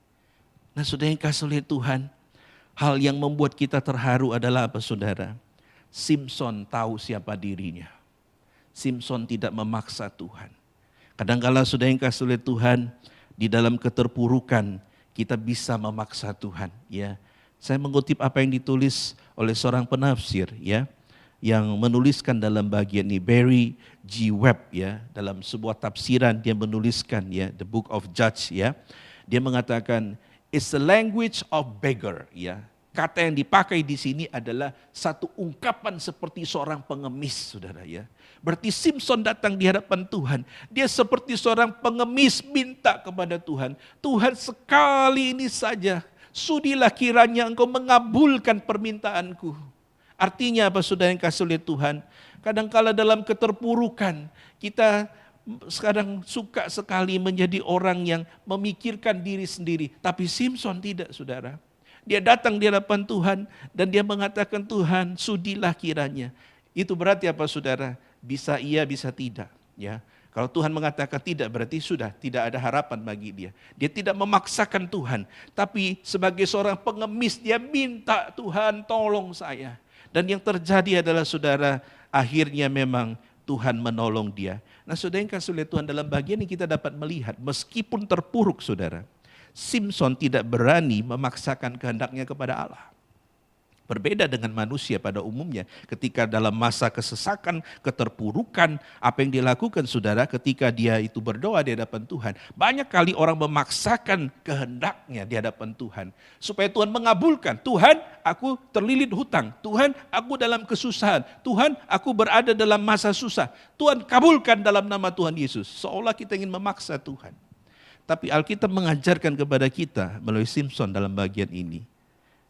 C: Nah saudara yang kasih oleh Tuhan, hal yang membuat kita terharu adalah apa saudara? Simpson tahu siapa dirinya. Simpson tidak memaksa Tuhan. Kadang-kala saudara yang kasih oleh Tuhan, di dalam keterpurukan kita bisa memaksa Tuhan. Ya, saya mengutip apa yang ditulis oleh seorang penafsir, ya, yang menuliskan dalam bagian ini, Barry G. Webb, ya, dalam sebuah tafsiran dia menuliskan, ya, The Book of Judges, ya, dia mengatakan, it's the language of beggar, ya. Kata yang dipakai di sini adalah satu ungkapan seperti seorang pengemis, saudara ya. Berarti Simpson datang di hadapan Tuhan. Dia seperti seorang pengemis minta kepada Tuhan. Tuhan sekali ini saja, sudilah kiranya engkau mengabulkan permintaanku. Artinya apa saudara yang kasih oleh Tuhan? Kadangkala dalam keterpurukan kita sekarang suka sekali menjadi orang yang memikirkan diri sendiri. Tapi Simson tidak, saudara. Dia datang di hadapan Tuhan dan dia mengatakan, Tuhan, sudilah kiranya. Itu berarti apa, saudara? Bisa iya, bisa tidak. Ya, kalau Tuhan mengatakan tidak, berarti sudah tidak ada harapan bagi dia. Dia tidak memaksakan Tuhan, tapi sebagai seorang pengemis dia minta, Tuhan tolong saya. Dan yang terjadi adalah, saudara, akhirnya memang Tuhan menolong dia. Nah, saudara yang kasih oleh Tuhan, dalam bagian ini kita dapat melihat, meskipun terpuruk, saudara, Simson tidak berani memaksakan kehendaknya kepada Allah. Berbeda dengan manusia pada umumnya, ketika dalam masa kesesakan, keterpurukan, apa yang dilakukan, saudara, ketika dia itu berdoa di hadapan Tuhan. Banyak kali orang memaksakan kehendaknya di hadapan Tuhan, supaya Tuhan mengabulkan. Tuhan, aku terlilit hutang. Tuhan, aku dalam kesusahan. Tuhan, aku berada dalam masa susah. Tuhan, kabulkan dalam nama Tuhan Yesus. Seolah kita ingin memaksa Tuhan. Tapi Alkitab mengajarkan kepada kita melalui Simson dalam bagian ini,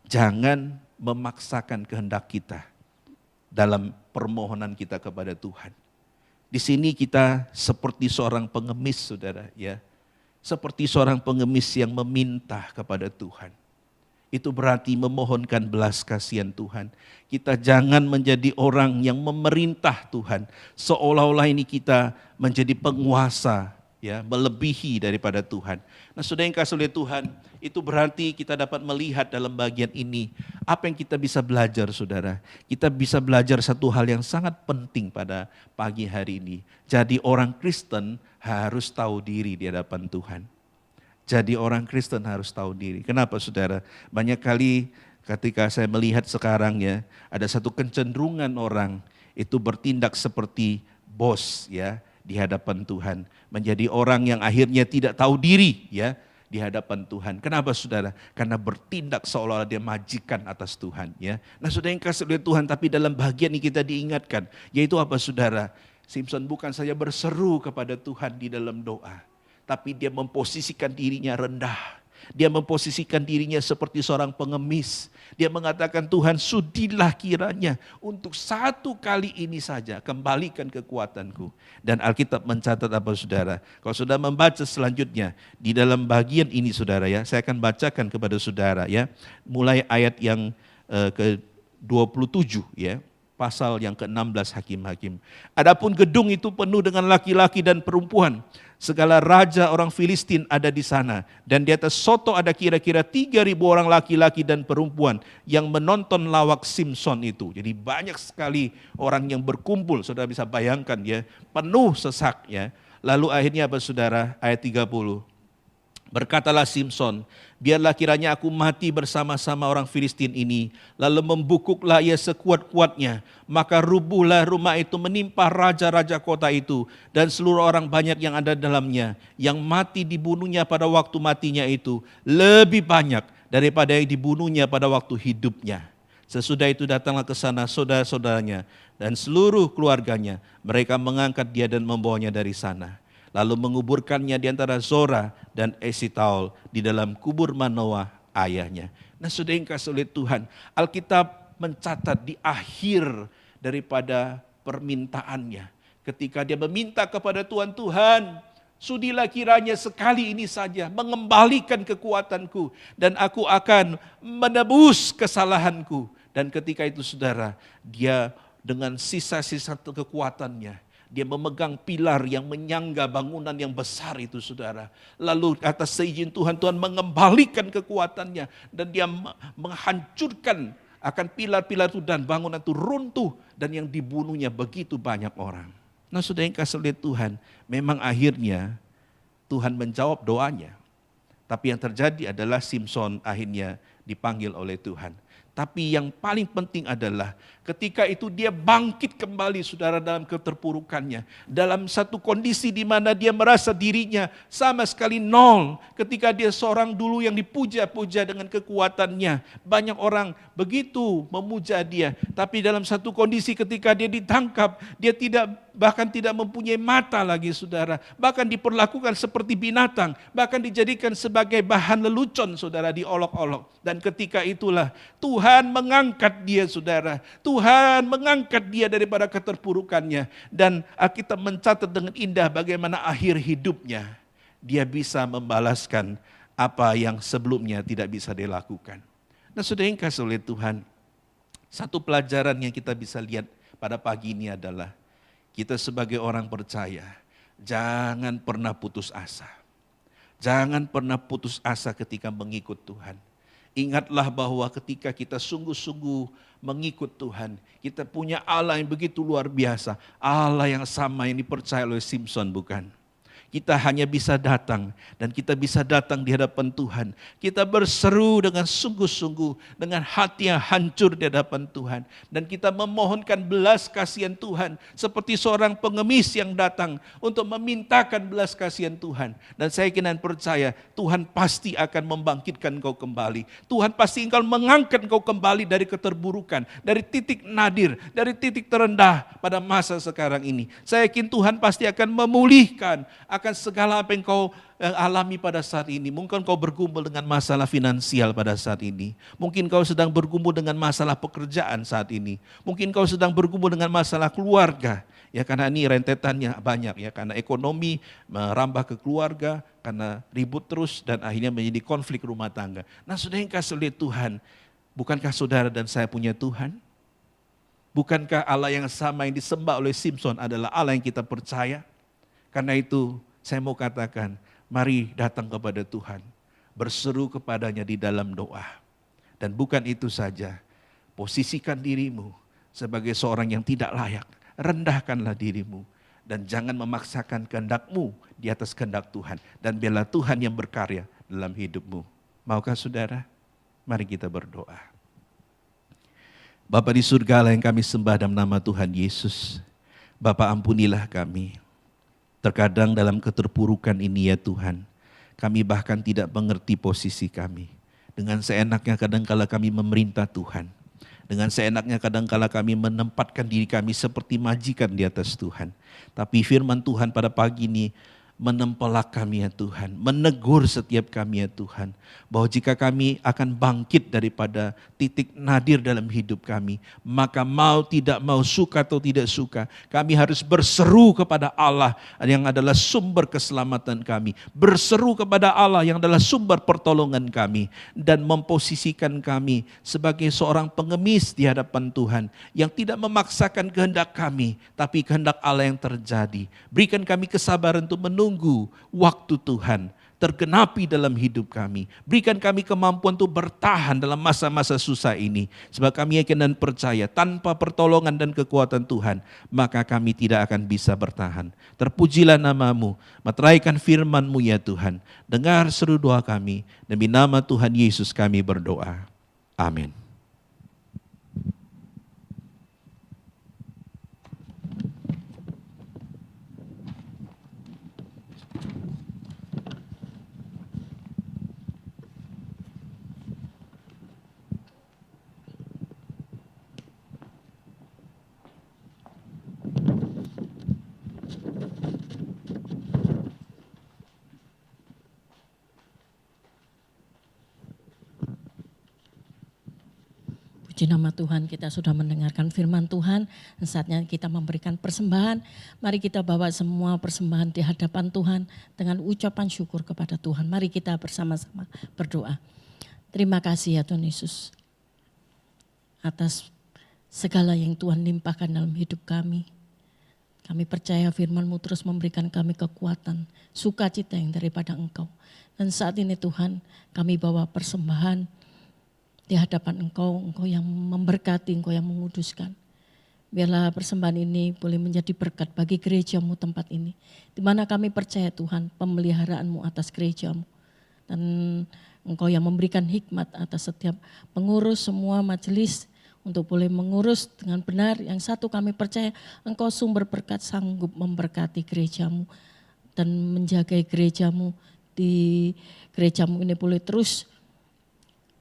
C: jangan memaksakan kehendak kita dalam permohonan kita kepada Tuhan. Di sini kita seperti seorang pengemis, saudara, ya. Seperti seorang pengemis yang meminta kepada Tuhan. Itu berarti memohonkan belas kasihan Tuhan. Kita jangan menjadi orang yang memerintah Tuhan, seolah-olah ini kita menjadi penguasa, ya, melebihi daripada Tuhan. Nah, saudara yang kasih oleh Tuhan, itu berarti kita dapat melihat dalam bagian ini apa yang kita bisa belajar, saudara. Kita bisa belajar satu hal yang sangat penting pada pagi hari ini. Jadi orang Kristen harus tahu diri di hadapan Tuhan. Jadi orang Kristen harus tahu diri. Kenapa, saudara? Banyak kali ketika saya melihat sekarang, ya, ada satu kecenderungan orang itu bertindak seperti bos, ya, di hadapan Tuhan, menjadi orang yang akhirnya tidak tahu diri, ya, di hadapan Tuhan. Kenapa, saudara? Karena bertindak seolah-olah dia majikan atas Tuhan, ya. Nah, saudara yang kasih oleh Tuhan, tapi dalam bagian ini kita diingatkan, yaitu apa, saudara? Simson bukan saja berseru kepada Tuhan di dalam doa, tapi dia memposisikan dirinya rendah. Dia memposisikan dirinya seperti seorang pengemis. Dia mengatakan, Tuhan, sudilah kiranya untuk satu kali ini saja kembalikan kekuatanku. Dan Alkitab mencatat apa, saudara? Kalau sudah membaca selanjutnya di dalam bagian ini, saudara, ya, saya akan bacakan kepada saudara, ya, mulai ayat yang ke-27, ya. Pasal yang ke-16 Hakim-Hakim. Adapun gedung itu penuh dengan laki-laki dan perempuan. Segala raja orang Filistin ada di sana. Dan di atas soto ada kira-kira 3.000 orang laki-laki dan perempuan yang menonton lawak Simson itu. Jadi banyak sekali orang yang berkumpul. Saudara bisa bayangkan, ya, penuh sesak, ya. Lalu akhirnya apa, saudara? Ayat 30. Berkatalah Simson, biarlah kiranya aku mati bersama-sama orang Filistin ini. Lalu membukuklah ia sekuat-kuatnya. Maka rubuhlah rumah itu menimpa raja-raja kota itu. Dan seluruh orang banyak yang ada dalamnya. Yang mati dibunuhnya pada waktu matinya itu. Lebih banyak daripada yang dibunuhnya pada waktu hidupnya. Sesudah itu datanglah ke sana saudara-saudaranya dan seluruh keluarganya. Mereka mengangkat dia dan membawanya dari sana. Lalu menguburkannya di antara Zora dan Esitaol di dalam kubur Manoah ayahnya. Nah, saudara yang kasih oleh Tuhan, Alkitab mencatat di akhir daripada permintaannya. Ketika dia meminta kepada Tuhan, Tuhan, sudilah kiranya sekali ini saja mengembalikan kekuatanku dan aku akan menebus kesalahanku. Dan ketika itu, saudara, dia dengan sisa-sisa kekuatannya, dia memegang pilar yang menyangga bangunan yang besar itu, saudara. Lalu atas seizin Tuhan, Tuhan mengembalikan kekuatannya. Dan dia menghancurkan akan pilar-pilar itu dan bangunan itu runtuh. Dan yang dibunuhnya begitu banyak orang. Nah, saudara yang kasih oleh Tuhan, memang akhirnya Tuhan menjawab doanya. Tapi yang terjadi adalah Simson akhirnya dipanggil oleh Tuhan. Tapi yang paling penting adalah ketika itu dia bangkit kembali, saudara, dalam keterpurukannya. Dalam satu kondisi di mana dia merasa dirinya sama sekali nol. Ketika dia seorang dulu yang dipuja-puja dengan kekuatannya. Banyak orang begitu memuja dia. Tapi dalam satu kondisi ketika dia ditangkap, dia tidak
D: bahkan tidak mempunyai mata lagi saudara, bahkan diperlakukan seperti binatang, bahkan dijadikan sebagai bahan lelucon saudara, diolok-olok. Dan ketika itulah Tuhan mengangkat dia saudara, Tuhan mengangkat dia daripada keterpurukannya. Dan Alkitab mencatat dengan indah bagaimana akhir hidupnya, dia bisa membalaskan apa yang sebelumnya tidak bisa dilakukan. Nah saudara yang kasih oleh Tuhan, satu pelajaran yang kita bisa lihat pada pagi ini adalah kita sebagai orang percaya, jangan pernah putus asa. Jangan pernah putus asa ketika mengikut Tuhan. Ingatlah bahwa ketika kita sungguh-sungguh mengikut Tuhan, kita punya Allah yang begitu luar biasa. Allah yang sama yang dipercaya oleh Simpson, bukan? Kita hanya bisa datang dan kita bisa datang di hadapan Tuhan. Kita berseru dengan sungguh-sungguh, dengan hati yang hancur di hadapan Tuhan. Dan kita memohonkan belas kasihan Tuhan seperti seorang pengemis yang datang untuk memintakan belas kasihan Tuhan. Dan saya yakin dan percaya Tuhan pasti akan membangkitkan kau kembali. Tuhan pasti akan mengangkat kau kembali dari keterburukan, dari titik nadir, dari titik terendah pada masa sekarang ini. Saya yakin Tuhan pasti akan memulihkan akan segala apa yang kau alami pada saat ini. Mungkin kau bergumul dengan masalah finansial pada saat ini. Mungkin kau sedang bergumul dengan masalah pekerjaan saat ini. Mungkin kau sedang bergumul dengan masalah keluarga. Ya karena ini rentetannya banyak ya, karena ekonomi merambah ke keluarga, karena ribut terus dan akhirnya menjadi konflik rumah tangga. Nah saudara yang kasih oleh Tuhan, bukankah saudara dan saya punya Tuhan? Bukankah Allah yang sama yang disembah oleh Simpson adalah Allah yang kita percaya? Karena itu saya mau katakan, mari datang kepada Tuhan, berseru kepadanya di dalam doa. Dan bukan itu saja, posisikan dirimu sebagai seorang yang tidak layak, rendahkanlah dirimu. Dan jangan memaksakan kehendakmu di atas kehendak Tuhan. Dan biarlah Tuhan yang berkarya dalam hidupmu. Maukah saudara? Mari kita berdoa. Bapa di surga yang kami sembah dalam nama Tuhan Yesus. Bapa ampunilah kami. Terkadang dalam keterpurukan ini ya Tuhan, kami bahkan tidak mengerti posisi kami. Dengan seenaknya kadangkala kami memerintah Tuhan. Dengan seenaknya kadangkala kami menempatkan diri kami seperti majikan di atas Tuhan. Tapi firman Tuhan pada pagi ini menempelak kami ya Tuhan, menegur setiap kami ya Tuhan, bahwa jika kami akan bangkit daripada titik nadir dalam hidup kami, maka mau tidak mau, suka atau tidak suka, kami harus berseru kepada Allah yang adalah sumber keselamatan kami, berseru kepada Allah yang adalah sumber pertolongan kami, dan memposisikan kami sebagai seorang pengemis di hadapan Tuhan, yang tidak memaksakan kehendak kami, tapi kehendak Allah yang terjadi. Berikan kami kesabaran untuk menunggu waktu Tuhan tergenapi dalam hidup kami. Berikan kami kemampuan untuk bertahan dalam masa-masa susah ini. Sebab kami yakin dan percaya tanpa pertolongan dan kekuatan Tuhan, maka kami tidak akan bisa bertahan. Terpujilah nama-Mu, meteraikan firman-Mu ya Tuhan. Dengar seru doa kami, demi nama Tuhan Yesus kami berdoa. Amin.
B: Puji nama Tuhan, kita sudah mendengarkan firman Tuhan, dan saatnya kita memberikan persembahan. Mari kita bawa semua persembahan di hadapan Tuhan dengan ucapan syukur kepada Tuhan. Mari kita bersama-sama berdoa. Terima kasih ya Tuhan Yesus, atas segala yang Tuhan limpahkan dalam hidup kami. Kami percaya firman-Mu terus memberikan kami kekuatan, sukacita yang daripada Engkau. Dan saat ini Tuhan, kami bawa persembahan di hadapan Engkau yang memberkati, Engkau yang menguduskan. Biarlah persembahan ini boleh menjadi berkat bagi gereja-Mu tempat ini. Di mana kami percaya Tuhan, pemeliharaan-Mu atas gereja-Mu. Dan Engkau yang memberikan hikmat atas setiap pengurus semua majelis untuk boleh mengurus dengan benar. Yang satu kami percaya Engkau sumber berkat, sanggup memberkati gereja-Mu dan menjaga gereja-Mu. Di gereja-Mu ini boleh terus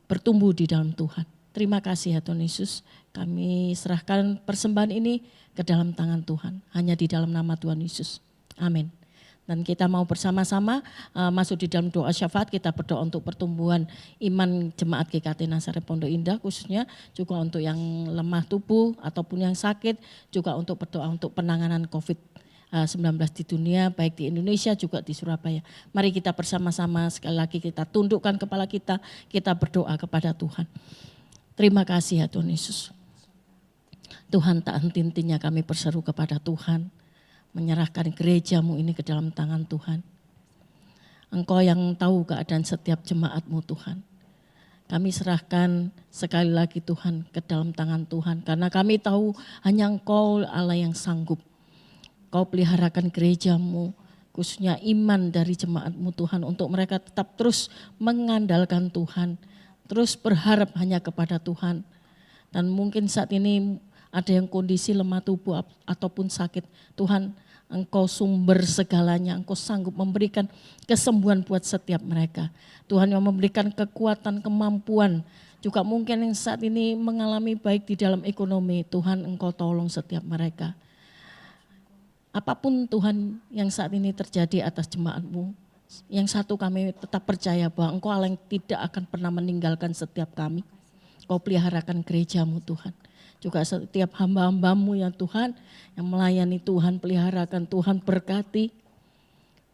B: bertumbuh di dalam Tuhan. Terima kasih ya Tuhan Yesus. Kami serahkan persembahan ini ke dalam tangan Tuhan. Hanya di dalam nama Tuhan Yesus. Amin. Dan kita mau bersama-sama masuk di dalam doa syafaat. Kita berdoa untuk pertumbuhan iman jemaat GKT Nazaret Pondok Indah, khususnya juga untuk yang lemah tubuh ataupun yang sakit, juga untuk berdoa untuk penanganan COVID-19 di dunia, baik di Indonesia juga di Surabaya. Mari kita bersama-sama sekali lagi kita tundukkan kepala kita berdoa kepada Tuhan. Terima kasih ya Tuhan Yesus. Tuhan, tak henti-hentinya kami berseru kepada Tuhan, menyerahkan gerejamu ini ke dalam tangan Tuhan. Engkau yang tahu keadaan setiap jemaatmu Tuhan. Kami serahkan sekali lagi Tuhan ke dalam tangan Tuhan. Karena kami tahu hanya Engkau Allah yang sanggup. Kau peliharakan gerejamu, khususnya iman dari jemaatmu Tuhan. Untuk mereka tetap terus mengandalkan Tuhan. Terus berharap hanya kepada Tuhan. Dan mungkin saat ini ada yang kondisi lemah tubuh ataupun sakit. Tuhan, Engkau sumber segalanya, Engkau sanggup memberikan kesembuhan buat setiap mereka. Tuhan yang memberikan kekuatan, kemampuan. Juga mungkin yang saat ini mengalami baik di dalam ekonomi. Tuhan, Engkau tolong setiap mereka. Apapun Tuhan yang saat ini terjadi atas jemaat-Mu, yang satu kami tetap percaya bahwa Engkau Allah yang tidak akan pernah meninggalkan setiap kami. Kau peliharakan gereja-Mu Tuhan. Juga setiap hamba-hamba-Mu ya Tuhan, yang melayani Tuhan, peliharakan Tuhan, berkati.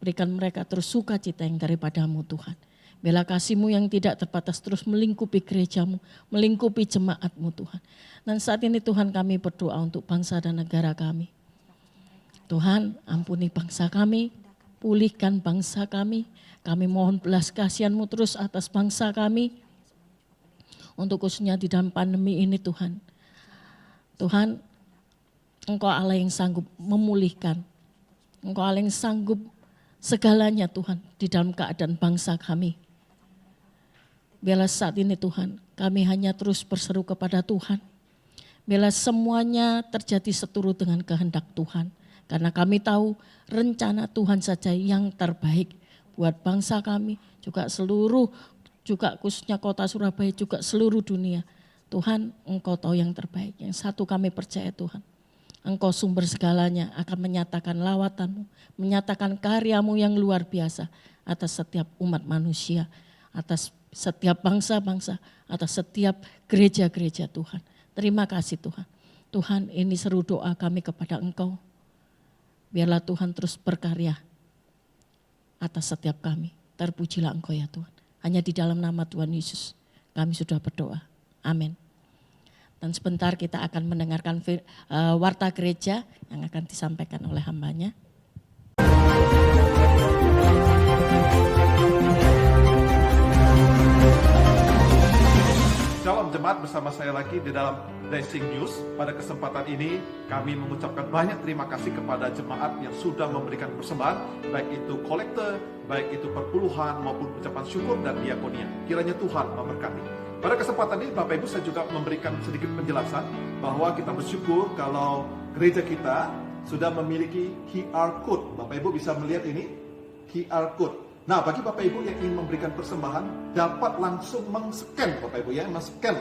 B: Berikan mereka terus sukacita yang daripada-Mu Tuhan. Bela kasih-Mu yang tidak terbatas terus melingkupi gereja-Mu, melingkupi jemaat-Mu Tuhan. Dan saat ini Tuhan kami berdoa untuk bangsa dan negara kami. Tuhan ampuni bangsa kami, pulihkan bangsa kami. Kami mohon belas kasihan-Mu terus atas bangsa kami. Untuk khususnya di dalam pandemi ini Tuhan. Tuhan, Engkau Allah yang sanggup memulihkan. Engkau Allah yang sanggup segalanya Tuhan di dalam keadaan bangsa kami. Biarlah saat ini Tuhan, kami hanya terus berseru kepada Tuhan. Biarlah semuanya terjadi seturut dengan kehendak Tuhan. Karena kami tahu rencana Tuhan saja yang terbaik buat bangsa kami, juga khususnya kota Surabaya, juga seluruh dunia. Tuhan, Engkau tahu yang terbaik. Yang satu kami percaya Tuhan, Engkau sumber segalanya akan menyatakan lawatan-Mu, menyatakan karya-Mu yang luar biasa atas setiap umat manusia, atas setiap bangsa-bangsa, atas setiap gereja-gereja Tuhan. Terima kasih Tuhan. Tuhan, ini seru doa kami kepada Engkau. Biarlah Tuhan terus berkarya atas setiap kami. Terpujilah Engkau ya Tuhan. Hanya di dalam nama Tuhan Yesus kami sudah berdoa. Amin. Dan sebentar kita akan mendengarkan warta gereja yang akan disampaikan oleh hambanya.
A: Shalom jemaat, bersama saya lagi di dalam Blessing News. Pada kesempatan ini kami mengucapkan banyak terima kasih kepada jemaat yang sudah memberikan persembahan, baik itu kolektor, baik itu perpuluhan maupun ucapan syukur dan diakonia. Kiranya Tuhan memberkati. Pada kesempatan ini Bapak Ibu saya juga memberikan sedikit penjelasan bahwa kita bersyukur kalau gereja kita sudah memiliki QR Code. Bapak Ibu bisa melihat ini QR Code. Nah, bagi Bapak Ibu yang ingin memberikan persembahan dapat langsung men-scan Bapak Ibu ya, men-scan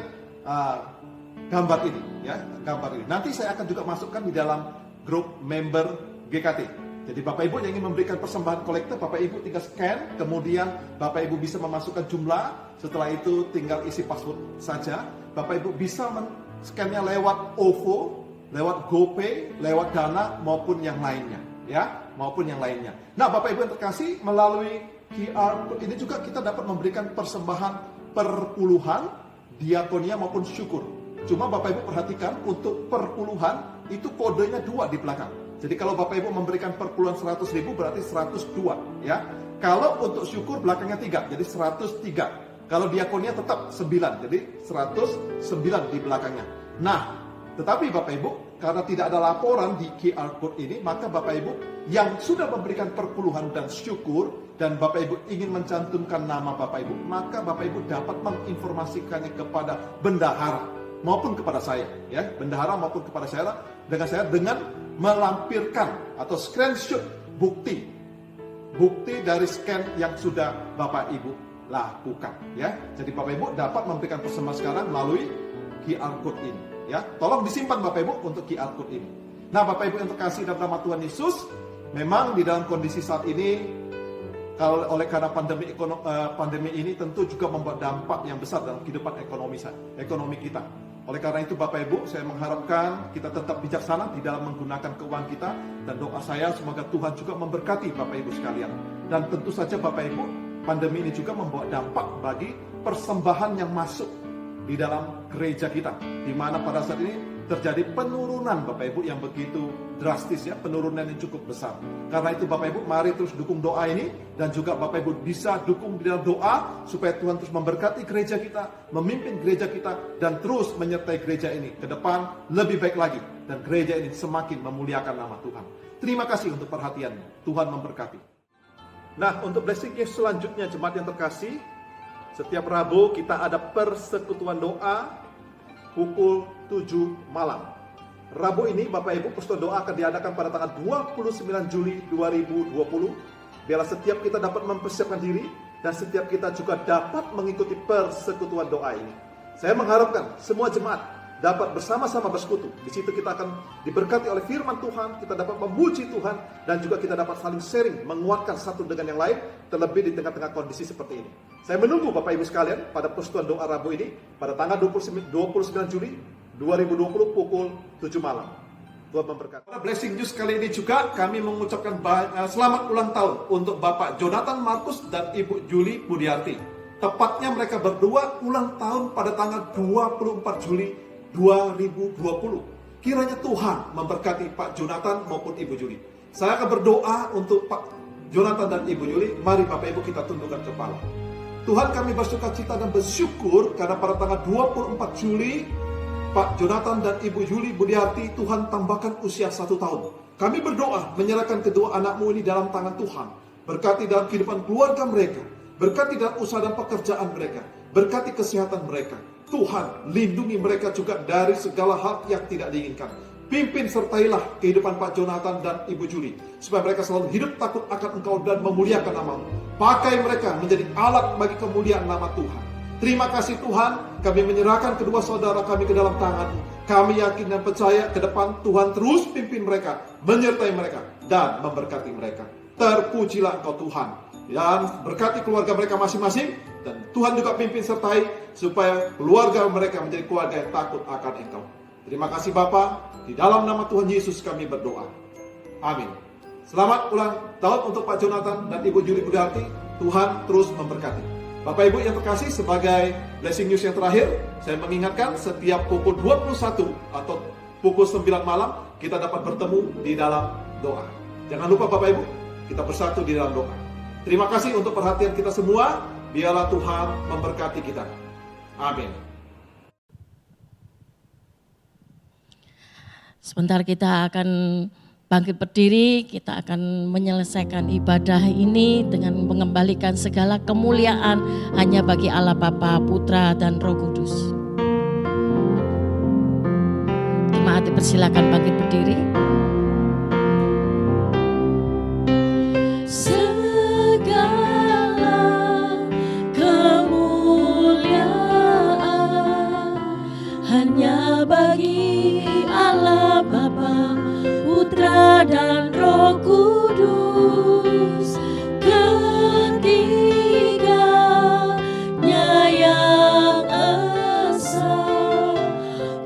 A: gambar ini ya, gambar ini. Nanti saya akan juga masukkan di dalam grup member GKT. Jadi Bapak Ibu yang ingin memberikan persembahan kolektor, Bapak Ibu tinggal scan, kemudian Bapak Ibu bisa memasukkan jumlah, setelah itu tinggal isi password saja. Bapak Ibu bisa men-scan-nya lewat OVO, lewat GoPay, lewat Dana maupun yang lainnya ya, maupun yang lainnya. Nah, Bapak Ibu yang terkasih, melalui QR Code ini juga kita dapat memberikan persembahan perpuluhan, diakonia maupun syukur. Cuma Bapak Ibu perhatikan untuk perpuluhan itu kodenya 2 di belakang. Jadi kalau Bapak Ibu memberikan perpuluhan 100.000 berarti 102 ya. Kalau untuk syukur belakangnya 3 jadi 103. Kalau diakonia tetap 9 jadi 109 di belakangnya. Nah, tetapi Bapak Ibu karena tidak ada laporan di QR Code ini, maka Bapak Ibu yang sudah memberikan perpuluhan dan syukur dan Bapak Ibu ingin mencantumkan nama Bapak Ibu, maka Bapak Ibu dapat menginformasikannya kepada bendahara maupun kepada saya ya, bendahara maupun kepada saya dengan melampirkan atau screenshot bukti dari scan yang sudah Bapak Ibu lakukan ya. Jadi Bapak Ibu dapat memberikan persembahan sekarang melalui QR code ini. Ya, tolong disimpan Bapak Ibu untuk QR code ini. Nah, Bapak Ibu yang terkasih dalam nama Tuhan Yesus, memang di dalam kondisi saat ini, kalau oleh karena pandemi ini tentu juga membuat dampak yang besar dalam kehidupan ekonomi kita. Oleh karena itu Bapak Ibu, saya mengharapkan kita tetap bijaksana di dalam menggunakan keuangan kita, dan doa saya semoga Tuhan juga memberkati Bapak Ibu sekalian. Dan tentu saja Bapak Ibu, pandemi ini juga membawa dampak bagi persembahan yang masuk di dalam gereja kita, di mana pada saat ini terjadi penurunan Bapak Ibu yang begitu drastis, ya, penurunan yang cukup besar. Karena itu Bapak Ibu, mari terus dukung doa ini, dan juga Bapak Ibu bisa dukung di dalam doa supaya Tuhan terus memberkati gereja kita, memimpin gereja kita, dan terus menyertai gereja ini ke depan lebih baik lagi, dan gereja ini semakin memuliakan nama Tuhan. Terima kasih untuk perhatiannya. Tuhan memberkati. Nah, untuk blessing news selanjutnya jemaat yang terkasih, setiap Rabu kita ada persekutuan doa pukul 7 malam. Rabu ini Bapak Ibu, persekutuan doa akan diadakan pada tanggal 29 Juli 2020. Biarlah setiap kita dapat mempersiapkan diri, dan setiap kita juga dapat mengikuti persekutuan doa ini. Saya mengharapkan semua jemaat dapat bersama-sama bersekutu. Di situ kita akan diberkati oleh firman Tuhan, kita dapat memuji Tuhan, dan juga kita dapat saling sharing, menguatkan satu dengan yang lain, terlebih di tengah-tengah kondisi seperti ini. Saya menunggu Bapak Ibu sekalian pada persekutuan doa Rabu ini pada tanggal 29 Juli 2020 pukul 7 malam. Tuhan memberkati. Pada blessing news kali ini juga kami mengucapkan selamat ulang tahun untuk Bapak Jonathan Markus dan Ibu Julie Budiarti. Tepatnya mereka berdua ulang tahun pada tanggal 24 Juli 2020. Kiranya Tuhan memberkati Pak Jonathan maupun Ibu Julie. Saya akan berdoa untuk Pak Jonathan dan Ibu Julie. Mari Bapak Ibu kita tundukkan kepala. Tuhan, kami bersukacita dan bersyukur karena pada tanggal 24 Juli Pak Jonathan dan Ibu Julie Budiarti Tuhan tambahkan usia 1 tahun. Kami berdoa menyerahkan kedua anakmu ini dalam tangan Tuhan. Berkati dalam kehidupan keluarga mereka, berkati dalam usaha dan pekerjaan mereka, berkati kesehatan mereka. Tuhan, lindungi mereka juga dari segala hal yang tidak diinginkan. Pimpin sertailah kehidupan Pak Jonathan dan Ibu Julie, supaya mereka selalu hidup takut akan Engkau dan memuliakan nama-Mu. Pakai mereka menjadi alat bagi kemuliaan nama Tuhan. Terima kasih Tuhan, kami menyerahkan kedua saudara kami ke dalam tangan-Mu. Kami yakin dan percaya ke depan Tuhan terus pimpin mereka, menyertai mereka, dan memberkati mereka. Terpujilah Engkau Tuhan, dan berkati keluarga mereka masing-masing, dan Tuhan juga pimpin sertai supaya keluarga mereka menjadi keluarga yang takut akan Engkau. Terima kasih Bapa, di dalam nama Tuhan Yesus kami berdoa. Amin. Selamat ulang tahun untuk Pak Jonathan dan Ibu Julie Budiarti. Tuhan terus memberkati. Bapak Ibu yang terkasih, sebagai blessing news yang terakhir, saya mengingatkan setiap pukul 21 atau pukul 9 malam kita dapat bertemu di dalam doa. Jangan lupa Bapak Ibu, kita bersatu di dalam doa. Terima kasih untuk perhatian kita semua. Biarlah Tuhan memberkati kita. Amin.
B: Sebentar kita akan bangkit berdiri, kita akan menyelesaikan ibadah ini dengan mengembalikan segala kemuliaan hanya bagi Allah Bapa, Putra, dan Roh Kudus. Jemaat dipersilakan bangkit berdiri. Segala kemuliaan hanya bagi Allah Bapa, Putra, dan Roh Kudus, ketiganya yang esa.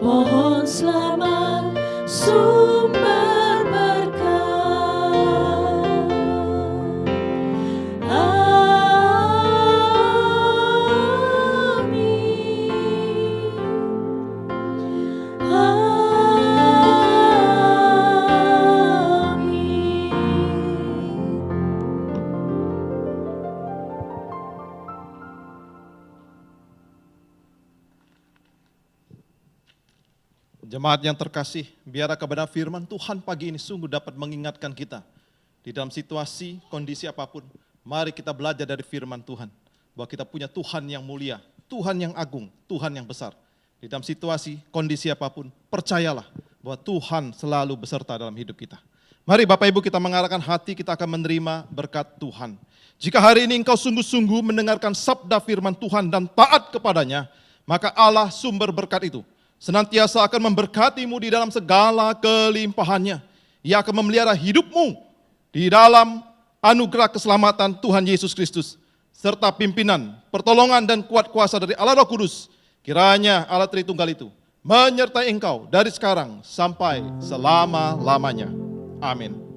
B: Pohon selamat, sumber berkah.
A: Jemaat yang terkasih, biarlah kebenaran firman Tuhan pagi ini sungguh dapat mengingatkan kita. Di dalam situasi, kondisi apapun, mari kita belajar dari firman Tuhan. Bahwa kita punya Tuhan yang mulia, Tuhan yang agung, Tuhan yang besar. Di dalam situasi, kondisi apapun, percayalah bahwa Tuhan selalu beserta dalam hidup kita. Mari Bapak Ibu kita mengarahkan hati, kita akan menerima berkat Tuhan. Jika hari ini engkau sungguh-sungguh mendengarkan sabda firman Tuhan dan taat kepadanya, maka Allah sumber berkat itu senantiasa akan memberkatimu di dalam segala kelimpahannya. Ia akan memelihara hidupmu di dalam anugerah keselamatan Tuhan Yesus Kristus, serta pimpinan, pertolongan dan kuat kuasa dari Allah Roh Kudus. Kiranya Allah Tritunggal itu menyertai engkau dari sekarang sampai selama-lamanya. Amin.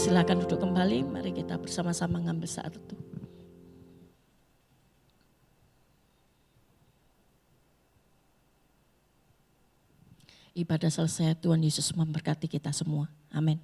B: Silakan duduk kembali, mari kita bersama-sama ngambil saat itu. Ibadah selesai, Tuhan Yesus memberkati kita semua. Amin.